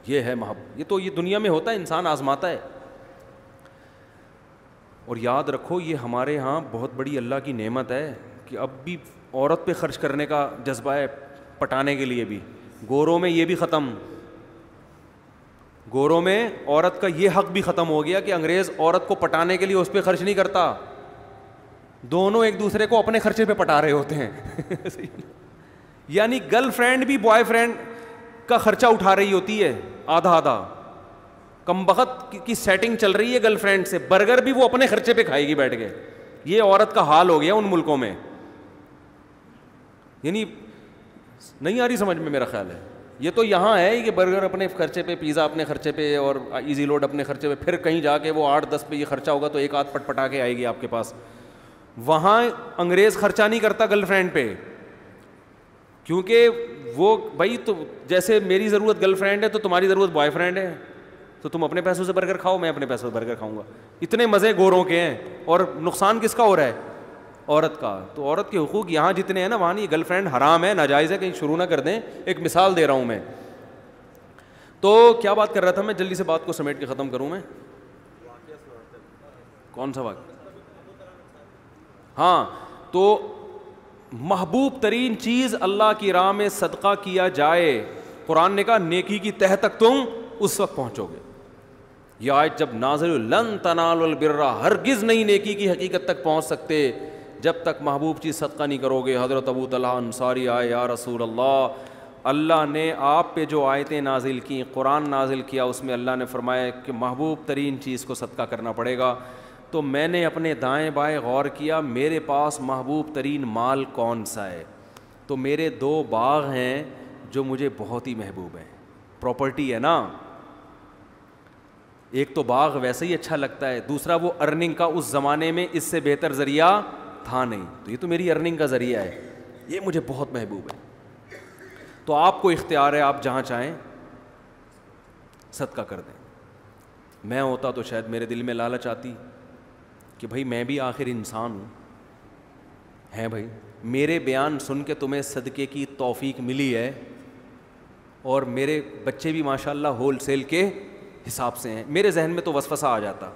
یہ ہے محبت. یہ دنیا میں ہوتا ہے، انسان آزماتا ہے. اور یاد رکھو یہ ہمارے ہاں بہت بڑی اللہ کی نعمت ہے کہ اب بھی عورت پہ خرچ کرنے کا جذبہ ہے، پٹانے کے لیے بھی. گوروں میں یہ بھی ختم، گوروں میں عورت کا یہ حق بھی ختم ہو گیا کہ انگریز عورت کو پٹانے کے لیے اس پہ خرچ نہیں کرتا، دونوں ایک دوسرے کو اپنے خرچے پہ پٹا رہے ہوتے ہیں. یعنی گرل فرینڈ بھی بوائے فرینڈ کا خرچہ اٹھا رہی ہوتی ہے آدھا آدھا. کمبخت کی سیٹنگ چل رہی ہے گرل فرینڈ سے، برگر بھی وہ اپنے خرچے پہ کھائے گی بیٹھ کے. یہ عورت کا حال ہو گیا ان ملکوں میں. یعنی نہیں آ رہی سمجھ میں میرا خیال ہے. یہ تو یہاں ہے کہ برگر اپنے خرچے پہ، پیزا اپنے خرچے پہ، اور ایزی لوڈ اپنے خرچے پہ، پھر کہیں جا کے وہ 8-10 پہ یہ خرچہ ہوگا تو ایک آدھ پٹ پٹا کے آئے گی آپ کے پاس. وہاں انگریز خرچہ نہیں کرتا گرل فرینڈ پہ، کیونکہ وہ بھائی تو جیسے میری ضرورت گرل فرینڈ ہے تو تمہاری ضرورت بوائے فرینڈ ہے، تو تم اپنے پیسوں سے برگر کھاؤ، میں اپنے پیسوں سے برگر کھاؤں گا. اتنے مزے گوروں کے ہیں، اور نقصان کس کا ہو رہا ہے؟ عورت کا. تو عورت کے حقوق یہاں جتنے ہیں نا وہاں نہیں. گرل فرینڈ حرام ہے، ناجائز ہے، کہیں شروع نہ کر دیں. ایک مثال دے رہا ہوں میں. تو کیا بات کر رہا تھا میں؟ جلدی سے بات کو سمیٹ کے ختم کروں میں. کون سا واقعہ؟ ہاں، تو محبوب ترین چیز اللہ کی راہ میں صدقہ کیا جائے. قرآن نے کہا نیکی کی تہ تک تم اس وقت پہنچو گے. یہ آیت جب نازل، لن تنالوا البر، ہرگز نہیں نیکی کی حقیقت تک پہنچ سکتے جب تک محبوب چیز صدقہ نہیں کرو گے. حضرت ابو طلحہ انصاری آئے، یا رسول اللہ، اللہ نے آپ پہ جو آیتیں نازل کی، قرآن نازل کیا، اس میں اللہ نے فرمایا کہ محبوب ترین چیز کو صدقہ کرنا پڑے گا. تو میں نے اپنے دائیں بائیں غور کیا، میرے پاس محبوب ترین مال کون سا ہے؟ تو میرے 2 باغ ہیں جو مجھے بہت ہی محبوب ہیں. پراپرٹی ہے نا، ایک تو باغ ویسے ہی اچھا لگتا ہے، دوسرا وہ ارننگ کا اس زمانے میں اس سے بہتر ذریعہ تھا نہیں، تو یہ تو میری ارننگ کا ذریعہ ہے، یہ مجھے بہت محبوب ہے. تو آپ کو اختیار ہے، آپ جہاں چاہیں صدقہ کر دیں. میں ہوتا تو شاید میرے دل میں لالچ آتی کہ بھائی میں بھی آخر انسان ہوں. ہیں بھائی، میرے بیان سن کے تمہیں صدقے کی توفیق ملی ہے، اور میرے بچے بھی ماشاءاللہ ہول سیل کے حساب سے ہیں. میرے ذہن میں تو وسوسہ آ جاتا.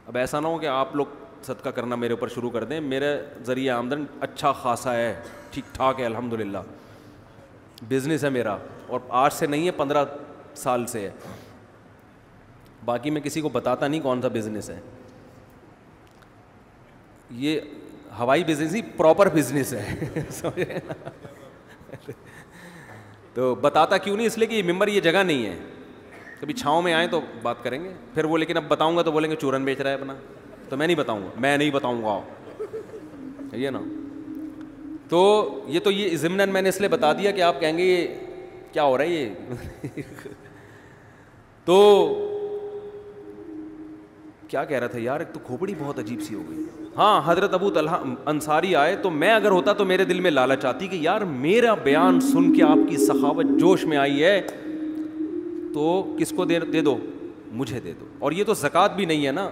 اب ایسا نہ ہو کہ آپ لوگ صدقہ کرنا میرے اوپر شروع کر دیں. میرا ذریعہ آمدن اچھا خاصا ہے، ٹھیک ٹھاک ہے الحمدللہ. بزنس ہے میرا، اور آج سے نہیں ہے 15 سال سے ہے. باقی میں کسی کو بتاتا نہیں کون سا بزنس ہے. یہ ہوائی بزنس ہی پراپر بزنس ہے. تو بتاتا کیوں نہیں؟ اس لیے کہ یہ ممبر، یہ جگہ نہیں ہے. کبھی چھاؤں میں آئیں تو بات کریں گے. پھر وہ لیکن اب بتاؤں گا تو بولیں گے چورن بیچ رہا ہے اپنا، تو میں نہیں بتاؤں گا، میں نہیں بتاؤں گا. یہ نا، تو یہ ضمناً میں نے اس لیے بتا دیا کہ آپ کہیں گے یہ کیا ہو رہا ہے یہ. تو کیا کہہ رہا تھا یار؟ ایک تو کھوپڑی بہت عجیب سی ہو گئی. ہاں حضرت ابو طلحہ انصاری آئے تو میں اگر ہوتا تو میرے دل میں لالچ آتی کہ یار میرا بیان سن کے آپ کی سخاوت جوش میں آئی ہے تو کس کو دے دو؟ مجھے دے دو. اور یہ تو زکوٰۃ بھی نہیں ہے نا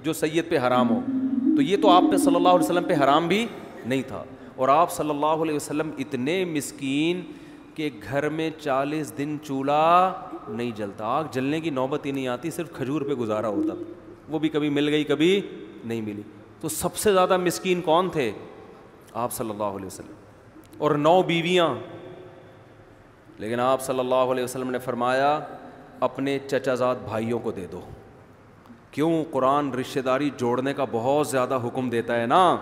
جو سید پہ حرام ہو, تو یہ تو آپ پہ صلی اللہ علیہ وسلم پہ حرام بھی نہیں تھا. اور آپ صلی اللہ علیہ وسلم اتنے مسکین کہ گھر میں 40 دن چولہا نہیں جلتا, آگ جلنے کی نوبت ہی نہیں آتی, صرف کھجور پہ گزارا ہوتا, وہ بھی کبھی مل گئی کبھی نہیں ملی. تو سب سے زیادہ مسکین کون تھے؟ آپ صلی اللہ علیہ وسلم, اور 9 بیویاں. لیکن آپ صلی اللہ علیہ وسلم نے فرمایا اپنے چچا زاد بھائیوں کو دے دو. کیوں؟ قرآن رشتہ داری جوڑنے کا بہت زیادہ حکم دیتا ہے نا.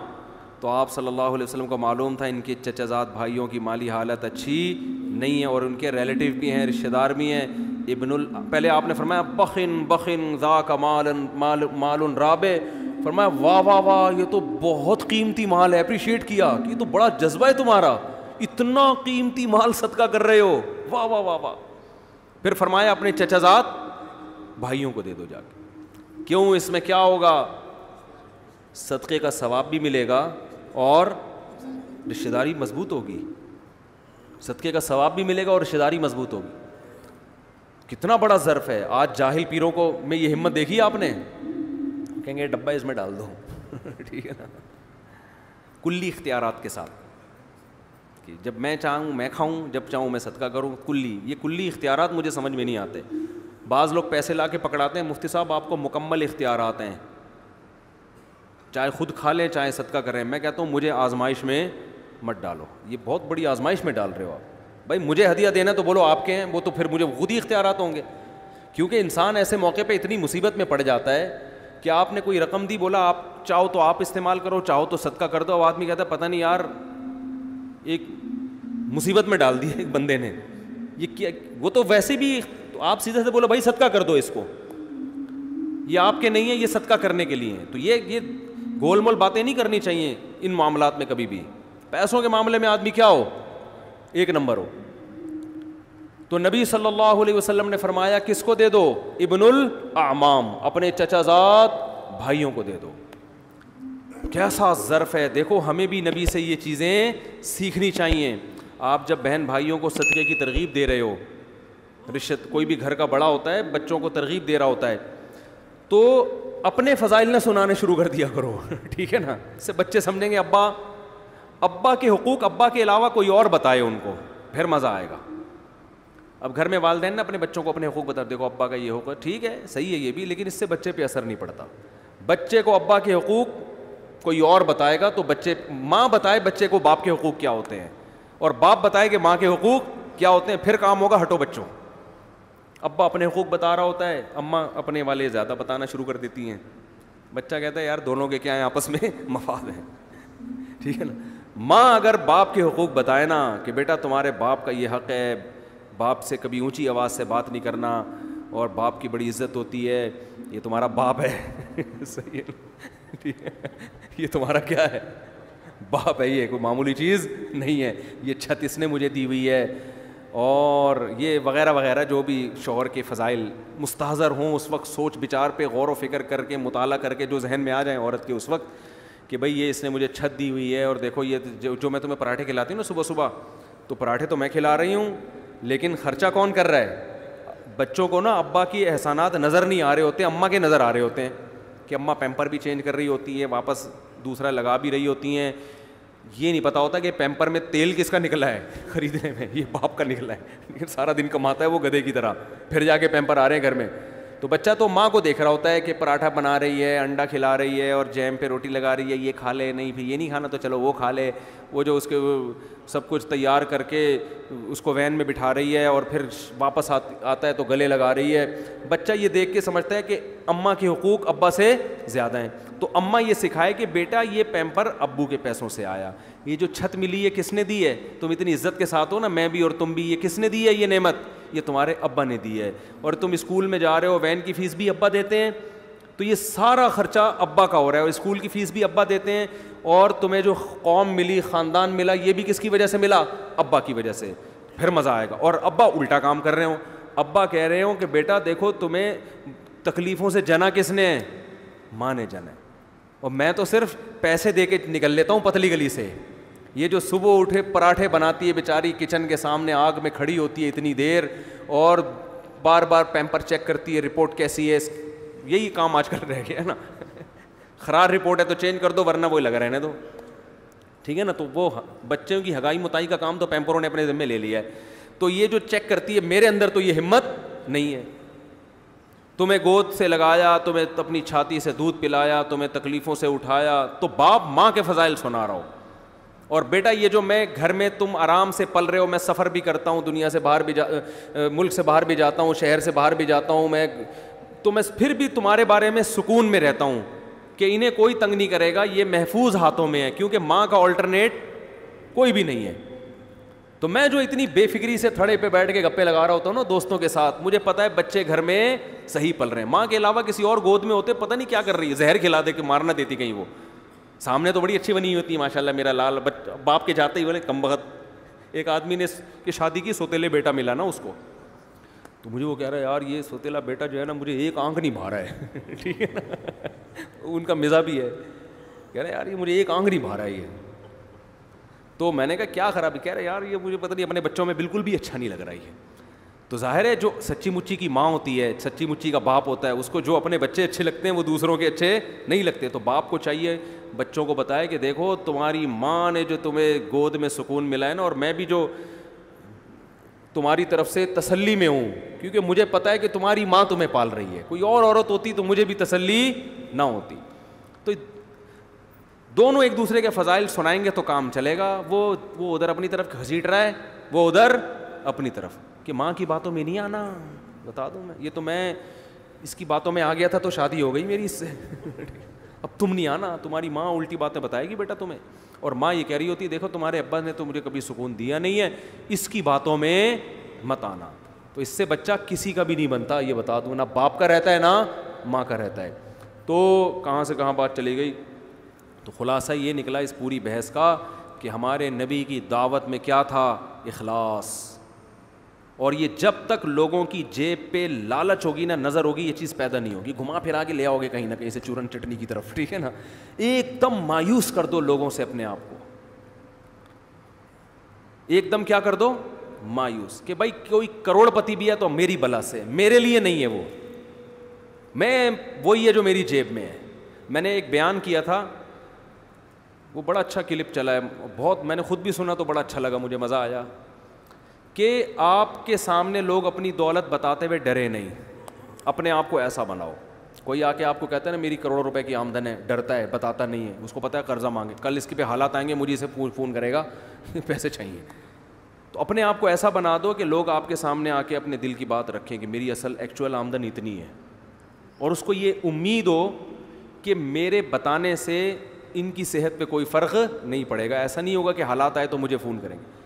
تو آپ صلی اللہ علیہ وسلم کو معلوم تھا ان کے چچا زاد بھائیوں کی مالی حالت اچھی نہیں ہے, اور ان کے ریلیٹیو بھی ہیں, رشتہ دار بھی ہیں. پہلے آپ نے فرمایا بخن بخن ذاک مال رابع, فرمایا واہ واہ واہ یہ تو بہت قیمتی مال ہے, اپریشیٹ کیا کہ یہ تو بڑا جذبہ ہے تمہارا, اتنا قیمتی مال صدقہ کر رہے ہو, واہ واہ واہ واہ. پھر فرمایا اپنے چچا زاد بھائیوں کو دے دو جا کے. کیوں؟ اس میں کیا ہوگا؟ صدقے کا ثواب بھی ملے گا اور رشتہ داری مضبوط ہوگی. صدقے کا ثواب بھی ملے گا اور رشتہ داری مضبوط ہوگی. کتنا بڑا ظرف ہے. آج جاہل پیروں کو میں یہ ہمت دیکھی آپ نے, کہیں گے ڈبہ اس میں ڈال دو ٹھیک ہے نا, کلی اختیارات کے ساتھ کہ جب میں چاہوں میں کھاؤں, جب چاہوں میں صدقہ کروں. یہ کلی اختیارات مجھے سمجھ میں نہیں آتے. بعض لوگ پیسے لا کے پکڑاتے ہیں, مفتی صاحب آپ کو مکمل اختیارات ہیں, چاہے خود کھا لیں چاہے صدقہ کریں. میں کہتا ہوں مجھے آزمائش میں مت ڈالو, یہ بہت بڑی آزمائش میں ڈال رہے ہو آپ. بھائی مجھے ہدیہ دینا تو بولو آپ کے ہیں, وہ تو پھر مجھے خود ہی اختیارات ہوں گے. کیونکہ انسان ایسے موقع پہ اتنی مصیبت میں پڑ جاتا ہے کہ آپ نے کوئی رقم دی, بولا آپ چاہو تو آپ استعمال کرو, چاہو تو صدقہ کر دو. اب آدمی کہتا ہے پتہ نہیں یار ایک مصیبت میں ڈال دی ایک بندے نے, یہ کیا, وہ تو ویسے بھی تو آپ سیدھے سے بولو بھائی صدقہ کر دو اس کو, یہ آپ کے نہیں ہے, یہ صدقہ کرنے کے لیے ہیں. تو یہ گول مول باتیں نہیں کرنی چاہیے ان معاملات میں کبھی بھی. پیسوں کے معاملے میں آدمی کیا ہو, ایک نمبر ہو. تو نبی صلی اللہ علیہ وسلم نے فرمایا کس کو دے دو؟ ابن الاعمام, اپنے چچا زاد بھائیوں کو دے دو. کیسا ظرف ہے. دیکھو ہمیں بھی نبی سے یہ چیزیں سیکھنی چاہیے. آپ جب بہن بھائیوں کو صدقے کی ترغیب دے رہے ہو, رشت کوئی بھی گھر کا بڑا ہوتا ہے بچوں کو ترغیب دے رہا ہوتا ہے, تو اپنے فضائل نہ سنانے شروع کر دیا کرو ٹھیک ہے نا. اس سے بچے سمجھیں گے ابا کے حقوق ابا کے علاوہ کوئی اور بتائے ان کو, پھر مزہ آئے گا. اب گھر میں والدین نا اپنے بچوں کو اپنے حقوق بتا, دیکھو ابا کا یہ حقوق ہے, ٹھیک ہے صحیح ہے یہ بھی, لیکن اس سے بچے پہ اثر نہیں پڑتا. بچے کو ابا کے حقوق کوئی اور بتائے گا تو ماں بتائے بچے کو باپ کے حقوق کیا ہوتے ہیں, اور باپ بتائے کہ ماں کے حقوق کیا ہوتے ہیں, پھر کام ہوگا ہٹو بچوں. ابا اپنے حقوق بتا رہا ہوتا ہے, اماں اپنے والے زیادہ بتانا شروع کر دیتی ہیں. بچہ کہتا ہے یار دونوں کے کیا ہیں آپس میں مفاد ہیں, ٹھیک ہے نا. ماں اگر باپ کے حقوق بتائے نا کہ بیٹا تمہارے باپ کا یہ حق ہے, باپ سے کبھی اونچی آواز سے بات نہیں کرنا, اور باپ کی بڑی عزت ہوتی ہے, یہ تمہارا باپ ہے صحیح ہے, ٹھیک ہے, یہ تمہارا کیا ہے, باپ ہے, یہ کوئی معمولی چیز نہیں ہے, یہ چھت اس نے مجھے دی ہوئی ہے, اور یہ وغیرہ وغیرہ جو بھی شوہر کے فضائل مستحضر ہوں اس وقت سوچ بچار پہ غور و فکر کر کے مطالعہ کر کے جو ذہن میں آ جائیں عورت کے اس وقت کہ بھائی یہ اس نے مجھے چھت دی ہوئی ہے, اور دیکھو یہ جو میں تمہیں پراٹھے کھلاتی ہوں نا صبح صبح, تو پراٹھے تو میں کھلا رہی ہوں لیکن خرچہ کون کر رہا ہے؟ بچوں کو نا ابا کی احسانات نظر نہیں آ رہے ہوتے, اماں کے نظر آ رہے ہوتے ہیں کہ اماں پیمپر بھی چینج کر رہی ہوتی ہے, واپس دوسرا لگا بھی رہی ہوتی ہیں. یہ نہیں پتا ہوتا کہ پیمپر میں تیل کس کا نکلا ہے خریدنے میں, یہ باپ کا نکلا ہے, لیکن سارا دن کماتا ہے وہ گدھے کی طرح, پھر جا کے پیمپر آ رہے ہیں گھر میں. تو بچہ تو ماں کو دیکھ رہا ہوتا ہے کہ پراٹھا بنا رہی ہے, انڈا کھلا رہی ہے, اور جیم پہ روٹی لگا رہی ہے, یہ کھا لے, نہیں پھر یہ نہیں کھانا تو چلو وہ کھا لے, وہ جو اس کے سب کچھ تیار کر کے اس کو وین میں بٹھا رہی ہے, اور پھر واپس آتا ہے تو گلے لگا رہی ہے. بچہ یہ دیکھ کے سمجھتا ہے کہ اماں کے حقوق ابا سے زیادہ ہیں. تو اماں یہ سکھائے کہ بیٹا یہ پیمپر ابو کے پیسوں سے آیا, یہ جو چھت ملی ہے کس نے دی ہے, تم اتنی عزت کے ساتھ ہو نا, میں بھی اور تم بھی, یہ کس نے دی ہے یہ نعمت, یہ تمہارے ابا نے دی ہے. اور تم اسکول میں جا رہے ہو, وین کی فیس بھی ابا دیتے ہیں, تو یہ سارا خرچہ ابا کا ہو رہا ہے, اور اسکول کی فیس بھی ابا دیتے ہیں, اور تمہیں جو قوم ملی, خاندان ملا, یہ بھی کس کی وجہ سے ملا؟ ابا کی وجہ سے. پھر مزہ آئے گا. اور ابا الٹا کام کر رہے ہوں, ابا کہہ رہے ہوں کہ بیٹا دیکھو تمہیں تکلیفوں سے جنا کس نے ہے؟ ماں نے جنا ہے. اور میں تو صرف پیسے دے کے نکل لیتا ہوں پتلی گلی سے. یہ جو صبح اٹھے پراٹھے بناتی ہے بیچاری, کچن کے سامنے آگ میں کھڑی ہوتی ہے اتنی دیر, اور بار بار پیمپر چیک کرتی ہے, رپورٹ کیسی ہے, یہی کام آج کل رہ گیا ہے نا. خراب رپورٹ ہے تو چینج کر دو, ورنہ وہی لگا رہنے دو, ٹھیک ہے نا. تو وہ بچوں کی ہگائی متائی کا کام تو پیمپروں نے اپنے ذمہ لے لیا ہے. تو یہ جو چیک کرتی ہے, میرے اندر تو یہ ہمت نہیں ہے. تمہیں گود سے لگایا, تمہیں اپنی چھاتی سے دودھ پلایا, تمہیں تکلیفوں سے اٹھایا, تو باپ ماں کے فضائل سنا رہا ہو. اور بیٹا یہ جو میں گھر میں تم آرام سے پل رہے ہو, میں سفر بھی کرتا ہوں, دنیا سے باہر بھی ملک سے باہر بھی جاتا ہوں, شہر سے باہر بھی جاتا ہوں میں, تو میں پھر بھی تمہارے بارے میں سکون میں رہتا ہوں کہ انہیں کوئی تنگ نہیں کرے گا, یہ محفوظ ہاتھوں میں ہے, کیونکہ ماں کا آلٹرنیٹ کوئی بھی نہیں ہے. تو میں جو اتنی بے فکری سے تھڑے پہ بیٹھ کے گپے لگا رہا ہوتا ہوں نا دوستوں کے ساتھ, مجھے پتا ہے بچے گھر میں صحیح پل رہے ہیں. ماں کے علاوہ کسی اور گود میں ہوتے پتہ نہیں کیا کر رہی ہے, زہر کھلا دے کہ مارنا دیتی کہیں. وہ سامنے تو بڑی اچھی بنی ہوتی ہے ماشاء اللہ, میرا لال باپ کے جاتے ہی بولے کم بخت. ایک آدمی نے کہ شادی کی, سوتیلے بیٹا ملا نا اس کو, تو مجھے وہ کہہ رہا ہے یار یہ سوتیلا بیٹا جو ہے نا مجھے ایک آنکھ نہیں بھا رہا ہے. ٹھیک ہے نا, ان کا مزاج بھی ہے, کہہ رہے یار یہ مجھے ایک آنکھ نہیں بھا رہا ہے یہ. تو میں نے کہا کیا خرابی, کہہ رہے یار یہ مجھے پتہ نہیں اپنے بچوں میں بالکل بھی اچھا نہیں لگ رہا ہے. تو ظاہر ہے جو سچی مچی کی ماں ہوتی ہے, سچی مچی کا باپ ہوتا ہے, اس کو جو اپنے بچے اچھے لگتے ہیں وہ دوسروں کے اچھے نہیں لگتے. تو باپ کو چاہیے بچوں کو بتائے کہ دیکھو تمہاری ماں نے جو تمہیں گود میں سکون ملا ہے نا, اور میں بھی جو تمہاری طرف سے تسلی میں ہوں, کیونکہ مجھے پتہ ہے کہ تمہاری ماں تمہیں پال رہی ہے. کوئی اور عورت ہوتی تو مجھے بھی تسلی نہ ہوتی. تو دونوں ایک دوسرے کے فضائل سنائیں گے تو کام چلے گا. وہ ادھر اپنی طرف گھسیٹ رہا ہے, وہ ادھر اپنی طرف, کہ ماں کی باتوں میں نہیں آنا. بتا دوں میں, یہ تو میں اس کی باتوں میں آ گیا تھا تو شادی ہو گئی میری اس سے. اب تم نہیں آنا, تمہاری ماں الٹی باتیں بتائے گی بیٹا تمہیں. اور ماں یہ کہہ رہی ہوتی ہے دیکھو تمہارے ابا نے تو مجھے کبھی سکون دیا نہیں ہے, اس کی باتوں میں مت آنا. تو اس سے بچہ کسی کا بھی نہیں بنتا, یہ بتا دوں, نہ باپ کا رہتا ہے نہ ماں کا رہتا ہے. تو کہاں سے کہاں بات چلی گئی. تو خلاصہ یہ نکلا اس پوری بحث کا کہ ہمارے نبی کی دعوت میں کیا تھا, اخلاص. اور یہ جب تک لوگوں کی جیب پہ لالچ ہوگی نا, نظر ہوگی, یہ چیز پیدا نہیں ہوگی. گھما پھرا کے لے آؤ گے کہیں نہ کہیں سے چورن چٹنی کی طرف, ٹھیک ہے نا. ایک دم مایوس کر دو لوگوں سے اپنے آپ کو, ایک دم کیا کر دو, مایوس, کہ بھائی کوئی کروڑ پتی بھی ہے تو میری بلا سے, میرے لیے نہیں ہے وہ, میں وہی ہے جو میری جیب میں ہے. میں نے ایک بیان کیا تھا, وہ بڑا اچھا کلپ چلا ہے, بہت میں نے خود بھی سنا تو بڑا اچھا لگا, مجھے مزہ آیا, کہ آپ کے سامنے لوگ اپنی دولت بتاتے ہوئے ڈرے نہیں, اپنے آپ کو ایسا بناؤ. کوئی آ کے آپ کو کہتا ہے نا میری کروڑوں روپے کی آمدن ہے, ڈرتا ہے, بتاتا نہیں ہے, اس کو پتہ ہے قرضہ مانگے, کل اس کے پہ حالات آئیں گے, مجھے اسے فون کرے گا پیسے چاہیے. تو اپنے آپ کو ایسا بنا دو کہ لوگ آپ کے سامنے آ کے اپنے دل کی بات رکھیں کہ میری اصل ایکچوئل آمدن اتنی ہے, اور اس کو یہ امید ہو کہ میرے بتانے سے ان کی صحت پہ کوئی فرق نہیں پڑے گا. ایسا نہیں ہوگا کہ حالات آئے تو مجھے فون کریں گے.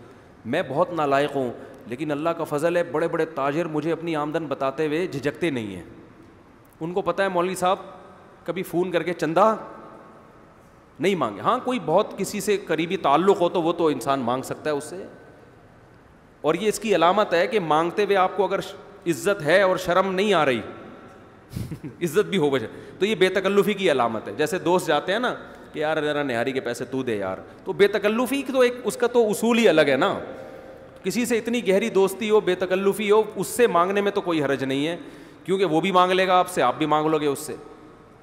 میں بہت نالائق ہوں, لیکن اللہ کا فضل ہے, بڑے بڑے تاجر مجھے اپنی آمدن بتاتے ہوئے جھجکتے نہیں ہیں. ان کو پتہ ہے مولوی صاحب کبھی فون کر کے چندہ نہیں مانگے. ہاں کوئی بہت کسی سے قریبی تعلق ہو تو وہ تو انسان مانگ سکتا ہے اس سے, اور یہ اس کی علامت ہے کہ مانگتے ہوئے آپ کو اگر عزت ہے اور شرم نہیں آ رہی عزت بھی ہو بجے, تو یہ بے تکلفی کی علامت ہے. جیسے دوست جاتے ہیں نا کہ یار ذرا نہاری کے پیسے تو دے یار, تو بے تکلفی تو ایک اس کا تو اصول ہی الگ ہے نا. کسی سے اتنی گہری دوستی ہو, بے تکلفی ہو, اس سے مانگنے میں تو کوئی حرج نہیں ہے, کیونکہ وہ بھی مانگ لے گا آپ سے, آپ بھی مانگ لو گے اس سے,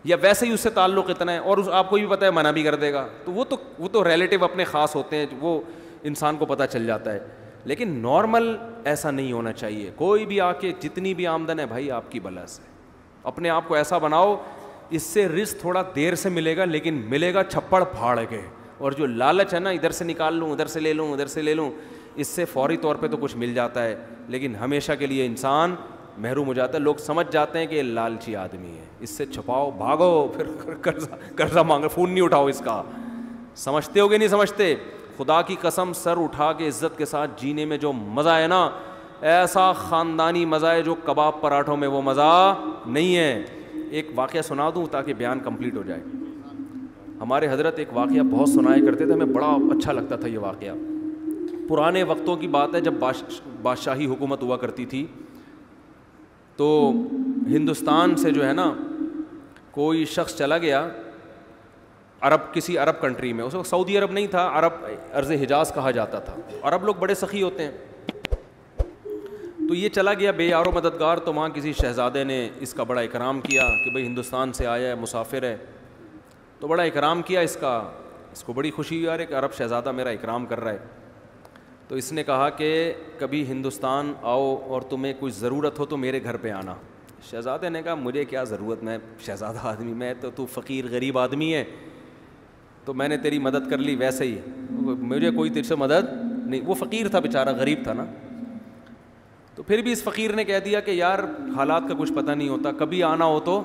یا ویسے ہی اس سے تعلق اتنا ہے, اور آپ کو بھی پتہ ہے منع بھی کر دے گا. تو وہ تو ریلیٹیو اپنے خاص ہوتے ہیں, وہ انسان کو پتہ چل جاتا ہے. لیکن نارمل ایسا نہیں ہونا چاہیے. کوئی بھی آ کے جتنی بھی آمدن ہے بھائی آپ کی بلا سے, اپنے آپ کو ایسا بناؤ, اس سے رزق تھوڑا دیر سے ملے گا لیکن ملے گا چھپڑ پھاڑ کے. اور جو لالچ ہے نا, ادھر سے نکال لوں, ادھر سے لے لوں, ادھر سے لے لوں, اس سے فوری طور پہ تو کچھ مل جاتا ہے لیکن ہمیشہ کے لیے انسان محروم ہو جاتا ہے. لوگ سمجھ جاتے ہیں کہ یہ لالچی آدمی ہے, اس سے چھپاؤ, بھاگو, پھر قرضہ مانگو, فون نہیں اٹھاؤ اس کا. سمجھتے ہو گے نہیں سمجھتے؟ خدا کی قسم سر اٹھا کے عزت کے ساتھ جینے میں جو مزہ ہے نا, ایسا خاندانی مزہ ہے جو کباب پراٹھوں میں وہ مزہ نہیں ہے. ایک واقعہ سنا دوں تاکہ بیان کمپلیٹ ہو جائے. ہمارے حضرت ایک واقعہ بہت سنایا کرتے تھے, ہمیں بڑا اچھا لگتا تھا یہ واقعہ. پرانے وقتوں کی بات ہے, جب بادشاہی حکومت ہوا کرتی تھی, تو ہندوستان سے جو ہے نا کوئی شخص چلا گیا عرب کسی عرب کنٹری میں, اس وقت سعودی عرب نہیں تھا, عرب ارض حجاز کہا جاتا تھا. عرب لوگ بڑے سخی ہوتے ہیں. تو یہ چلا گیا بے یار و مددگار, تو وہاں کسی شہزادے نے اس کا بڑا اکرام کیا کہ بھئی ہندوستان سے آیا ہے, مسافر ہے, تو بڑا اکرام کیا اس کا. اس کو بڑی خوشی ہوئی یار کہ عرب شہزادہ میرا اکرام کر رہا ہے. تو اس نے کہا کہ کبھی ہندوستان آؤ اور تمہیں کچھ ضرورت ہو تو میرے گھر پہ آنا. شہزادے نے کہا مجھے کیا ضرورت, میں شہزادہ آدمی, میں تو فقیر غریب آدمی ہے, تو میں نے تیری مدد کر لی ویسے ہی, مجھے کوئی تجھ سے مدد نہیں. وہ فقیر تھا بیچارہ, غریب تھا نا. تو پھر بھی اس فقیر نے کہہ دیا کہ یار حالات کا کچھ پتہ نہیں ہوتا, کبھی آنا ہو تو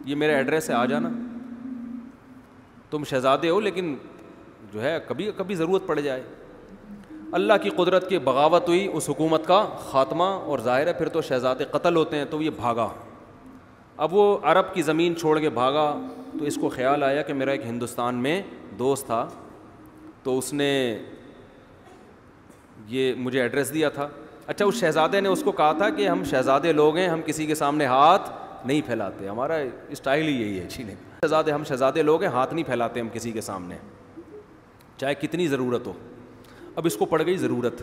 یہ میرے ایڈریس سے آ جانا. تم شہزادے ہو لیکن جو ہے کبھی کبھی ضرورت پڑ جائے. اللہ کی قدرت کی بغاوت ہوئی, اس حکومت کا خاتمہ, اور ظاہر ہے پھر تو شہزادے قتل ہوتے ہیں. تو یہ بھاگا, اب وہ عرب کی زمین چھوڑ کے بھاگا. تو اس کو خیال آیا کہ میرا ایک ہندوستان میں دوست تھا, تو اس نے یہ مجھے ایڈریس دیا تھا. اچھا, اس شہزادے نے اس کو کہا تھا کہ ہم شہزادے لوگ ہیں, ہم کسی کے سامنے ہاتھ نہیں پھیلاتے, ہمارا اسٹائل ہی یہی ہے. چینے شہزادے, ہم شہزادے لوگ ہیں, ہاتھ نہیں پھیلاتے ہم کسی کے سامنے, چاہے کتنی ضرورت ہو. اب اس کو پڑ گئی ضرورت.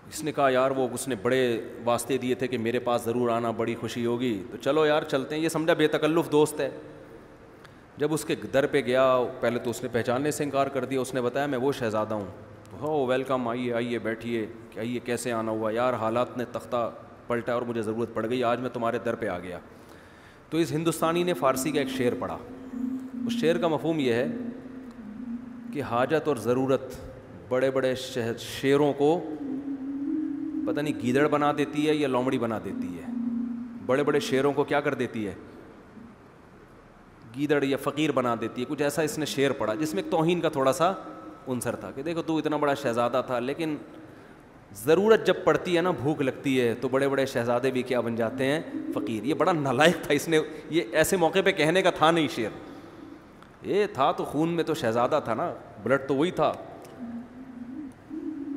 اس نے کہا یار وہ اس نے بڑے واسطے دیے تھے کہ میرے پاس ضرور آنا, بڑی خوشی ہوگی, تو چلو یار چلتے ہیں. یہ سمجھا بے تکلف دوست ہے. جب اس کے در پہ گیا, پہلے تو اس نے پہچاننے سے انکار کر دیا. اس نے بتایا میں وہ شہزادہ ہوں. ہو ویلکم, آئیے آئیے بیٹھیے, کہ آئیے کیسے آنا ہوا, یار حالات نے تختہ پلٹا اور مجھے ضرورت پڑ گئی, آج میں تمہارے در پہ آ گیا. تو اس ہندوستانی نے فارسی کا ایک شعر پڑھا. اس شعر کا مفہوم یہ ہے کہ حاجت اور ضرورت بڑے بڑے شیروں کو پتہ نہیں گیدڑ بنا دیتی ہے یا لومڑی بنا دیتی ہے. بڑے بڑے شیروں کو کیا کر دیتی ہے, گیدڑ یا فقیر بنا دیتی ہے. کچھ ایسا اس نے شعر پڑھا جس میں ایک توہین کا تھوڑا سا عنصر تھا کہ دیکھو تو اتنا بڑا شہزادہ تھا, لیکن ضرورت جب پڑتی ہے نا, بھوک لگتی ہے, تو بڑے بڑے شہزادے بھی کیا بن جاتے ہیں, فقیر. یہ بڑا نالائق تھا, اس نے یہ ایسے موقع پہ کہنے کا تھا نہیں شعر. یہ تھا تو خون میں تو شہزادہ تھا نا, بلڈ تو وہی تھا.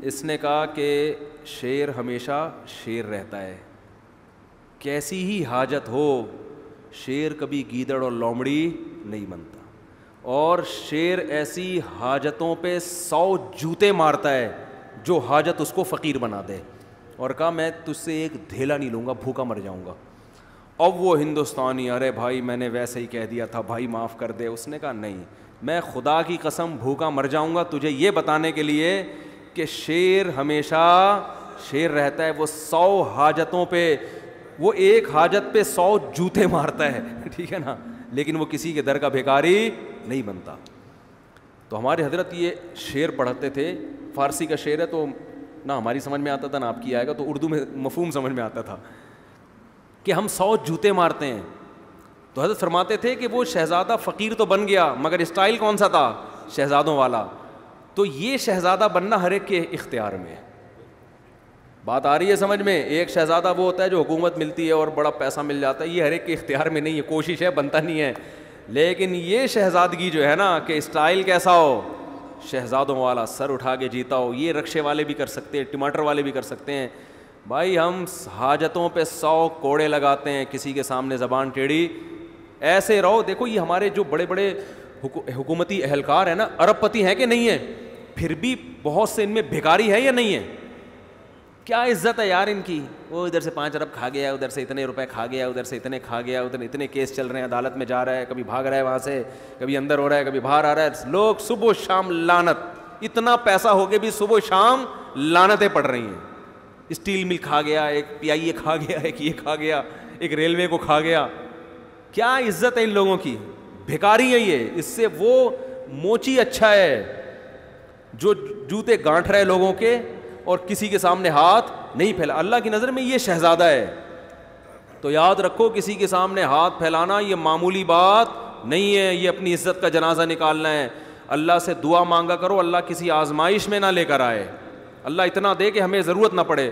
اس نے کہا کہ شیر ہمیشہ شیر رہتا ہے, کیسی ہی حاجت ہو, شیر کبھی گیدڑ اور لومڑی نہیں بنتا. اور شیر ایسی حاجتوں پہ 100 جوتے مارتا ہے جو حاجت اس کو فقیر بنا دے. اور کہا میں تجھ سے ایک دھیلا نہیں لوں گا, بھوکا مر جاؤں گا. اب وہ ہندوستانی, ارے بھائی میں نے ویسے ہی کہہ دیا تھا, بھائی معاف کر دے. اس نے کہا نہیں, میں خدا کی قسم بھوکا مر جاؤں گا تجھے یہ بتانے کے لیے کہ شیر ہمیشہ شیر رہتا ہے. وہ 100 حاجتوں پہ, وہ ایک حاجت پہ 100 جوتے مارتا ہے, ٹھیک ہے نا, لیکن وہ کسی کے در کا بھیکاری نہیں بنتا. تو ہمارے حضرت یہ شعر پڑھتے تھے. فارسی کا شعر ہے تو نہ ہماری سمجھ میں آتا تھا نہ آپ کی آئے گا, تو اردو میں مفہوم سمجھ میں آتا تھا کہ ہم 100 جوتے مارتے ہیں. تو حضرت فرماتے تھے کہ وہ شہزادہ فقیر تو بن گیا, مگر اسٹائل کون سا تھا, شہزادوں والا. تو یہ شہزادہ بننا ہر ایک کے اختیار میں ہے. بات آ رہی ہے سمجھ میں؟ ایک شہزادہ وہ ہوتا ہے جو حکومت ملتی ہے اور بڑا پیسہ مل جاتا ہے, یہ ہر ایک کے اختیار میں نہیں ہے, کوشش ہے, بنتا نہیں ہے. لیکن یہ شہزادگی جو ہے نا کہ اسٹائل کیسا ہو, شہزادوں والا, سر اٹھا کے جیتا ہو, یہ رکشے والے بھی کر سکتے ہیں, ٹماٹر والے بھی کر سکتے ہیں. بھائی ہم حاجتوں پہ 100 کوڑے لگاتے ہیں, کسی کے سامنے زبان ٹیڑھی, ایسے رہو. دیکھو یہ ہمارے جو بڑے بڑے حکومتی اہلکار ہیں نا, ارب پتی ہیں کہ نہیں ہیں, پھر بھی بہت سے ان میں بھیکاری ہے یا نہیں ہے؟ کیا عزت ہے یار ان کی. وہ ادھر سے 5 ارب کھا گیا, ادھر سے اتنے روپے کھا گیا, ادھر سے اتنے کھا گیا, ادھر اتنے کیس چل رہے ہیں, عدالت میں جا رہا ہے, کبھی بھاگ رہا ہے وہاں سے, کبھی اندر ہو رہا ہے, کبھی باہر آ رہا ہے. لوگ صبح و شام لعنت, اتنا پیسہ ہو کے بھی صبح و شام لعنتیں پڑ رہی ہیں. اسٹیل مل کھا گیا, ایک PIA کھا گیا, ایک یہ کھا گیا, ایک ریلوے کو کھا گیا. کیا عزت ہے ان لوگوں کی, بھیکاری ہے یہ. اس سے وہ موچی اچھا ہے جو جوتے گانٹھ رہے لوگوں کے اور کسی کے سامنے ہاتھ نہیں پھیلا. اللہ کی نظر میں یہ شہزادہ ہے. تو یاد رکھو, کسی کے سامنے ہاتھ پھیلانا یہ معمولی بات نہیں ہے, یہ اپنی عزت کا جنازہ نکالنا ہے. اللہ سے دعا مانگا کرو, اللہ کسی آزمائش میں نہ لے کر آئے, اللہ اتنا دے کہ ہمیں ضرورت نہ پڑے.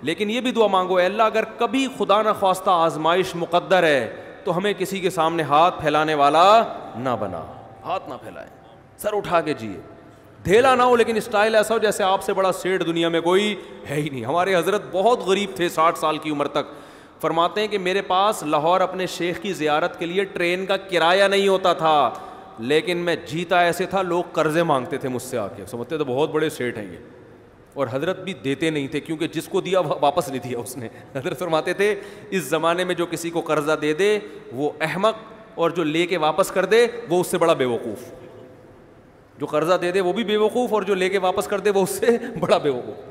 لیکن یہ بھی دعا مانگو, اے اللہ اگر کبھی خدا نہ خواستہ آزمائش مقدر ہے تو ہمیں کسی کے سامنے ہاتھ پھیلانے والا نہ بنا. ہاتھ نہ پھیلائے, سر اٹھا کے جیے, دھیلا نہ ہو, لیکن اسٹائل ایسا ہو جیسے آپ سے بڑا سیٹ دنیا میں کوئی ہے ہی نہیں. ہمارے حضرت بہت غریب تھے, 60 سال کی عمر تک فرماتے ہیں کہ میرے پاس لاہور اپنے شیخ کی زیارت کے لیے ٹرین کا کرایہ نہیں ہوتا تھا، لیکن میں جیتا ایسے تھا لوگ قرضے مانگتے تھے مجھ سے آ کے، سمجھتے تو بہت بڑے سیٹ ہیں یہ، اور حضرت بھی دیتے نہیں تھے کیونکہ جس کو دیا واپس نہیں دیا اس نے. حضرت فرماتے تھے اس زمانے میں جو کسی کو قرضہ دے دے وہ احمق، اور جو لے کے واپس کر دے وہ اس سے بڑا بیوقوف. جو قرضہ دے دے وہ بھی بیوقوف، اور جو لے کے واپس کر دے وہ اس سے بڑا بیوقوف.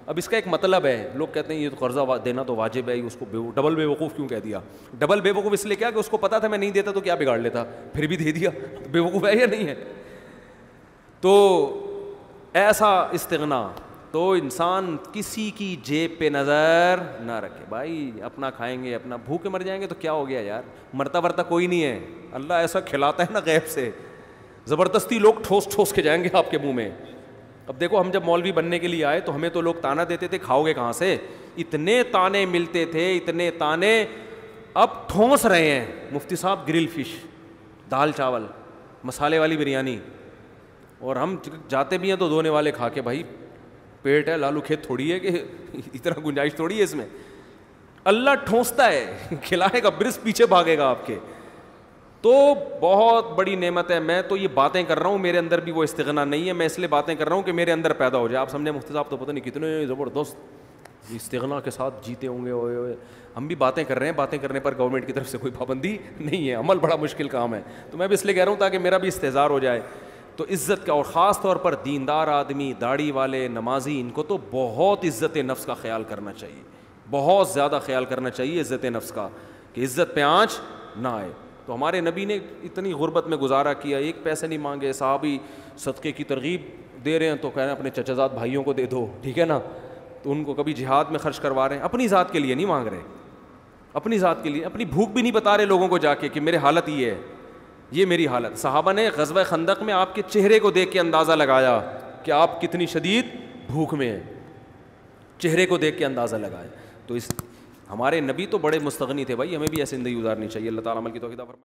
اب اس کا ایک مطلب ہے، لوگ کہتے ہیں یہ تو قرضہ دینا تو واجب ہے، اس کو ڈبل بیوقوف کیوں کہہ دیا؟ ڈبل بیوقوف اس لیے کیا کہ اس کو پتا تھا میں نہیں دیتا تو کیا بگاڑ لیتا، پھر بھی دے دیا، تو بیوقوف ہے یا نہیں ہے؟ تو ایسا استغنا، تو انسان کسی کی جیب پہ نظر نہ رکھے. بھائی اپنا کھائیں گے، اپنا بھوکے مر جائیں گے تو کیا ہو گیا یار، مرتا ورتا کوئی نہیں ہے. اللہ ایسا کھلاتا ہے نا غیب سے، زبردستی لوگ ٹھوس ٹھوس کے جائیں گے آپ کے منہ میں. اب دیکھو ہم جب مولوی بننے کے لیے آئے تو ہمیں تو لوگ تانا دیتے تھے کھاؤ گے کہاں سے، اتنے تانے ملتے تھے، اتنے تانے. اب ٹھونس رہے ہیں مفتی صاحب گرل فش، دال چاول، مسالے والی بریانی، اور ہم جاتے بھی ہیں تو دھونے والے کھا کے. بھائی پیٹ ہے، لالو کھیت تھوڑی ہے کہ اتنا گنجائش تھوڑی ہے اس میں. اللہ ٹھونستا ہے، کھلائے گا، برس پیچھے بھاگے گا آپ کے. تو بہت بڑی نعمت ہے. میں تو یہ باتیں کر رہا ہوں، میرے اندر بھی وہ استغنا نہیں ہے، میں اس لیے باتیں کر رہا ہوں کہ میرے اندر پیدا ہو جائے. آپ سمجھے مفتی صاحب تو پتہ نہیں کتنے زبردست استغنا کے ساتھ جیتے ہوں گے. ہوئے ہم بھی باتیں کر رہے ہیں، باتیں کرنے پر گورنمنٹ کی طرف سے کوئی پابندی نہیں ہے، عمل بڑا مشکل کام ہے. تو میں بھی اس لیے کہہ رہا ہوں تاکہ میرا بھی استحضار ہو جائے. تو عزت کا، اور خاص طور پر دیندار آدمی، داڑھی والے، نمازی، ان کو تو بہت عزت نفس کا خیال کرنا چاہیے، بہت زیادہ خیال کرنا چاہیے عزت نفس کا، کہ عزت پہ آنچ نہ آئے. تو ہمارے نبی نے اتنی غربت میں گزارا کیا، ایک پیسے نہیں مانگے. صحابی صدقے کی ترغیب دے رہے ہیں تو کہہ رہے ہیں اپنے چچا زاد بھائیوں کو دے دو، ٹھیک ہے نا. تو ان کو کبھی جہاد میں خرچ کروا رہے ہیں، اپنی ذات کے لیے نہیں مانگ رہے، اپنی ذات کے لیے. اپنی بھوک بھی نہیں بتا رہے لوگوں کو جا کے کہ میرے حالت یہ ہے، یہ میری حالت. صحابہ نے غزوہ خندق میں آپ کے چہرے کو دیکھ کے اندازہ لگایا کہ آپ کتنی شدید بھوک میں ہیں، چہرے کو دیکھ کے اندازہ لگایا. تو اس ہمارے نبی تو بڑے مستغنی تھے بھائی، ہمیں بھی ایسی زندگی گزارنی چاہیے. اللہ تعالیٰ عمل کی توفیق عطا فرمائے.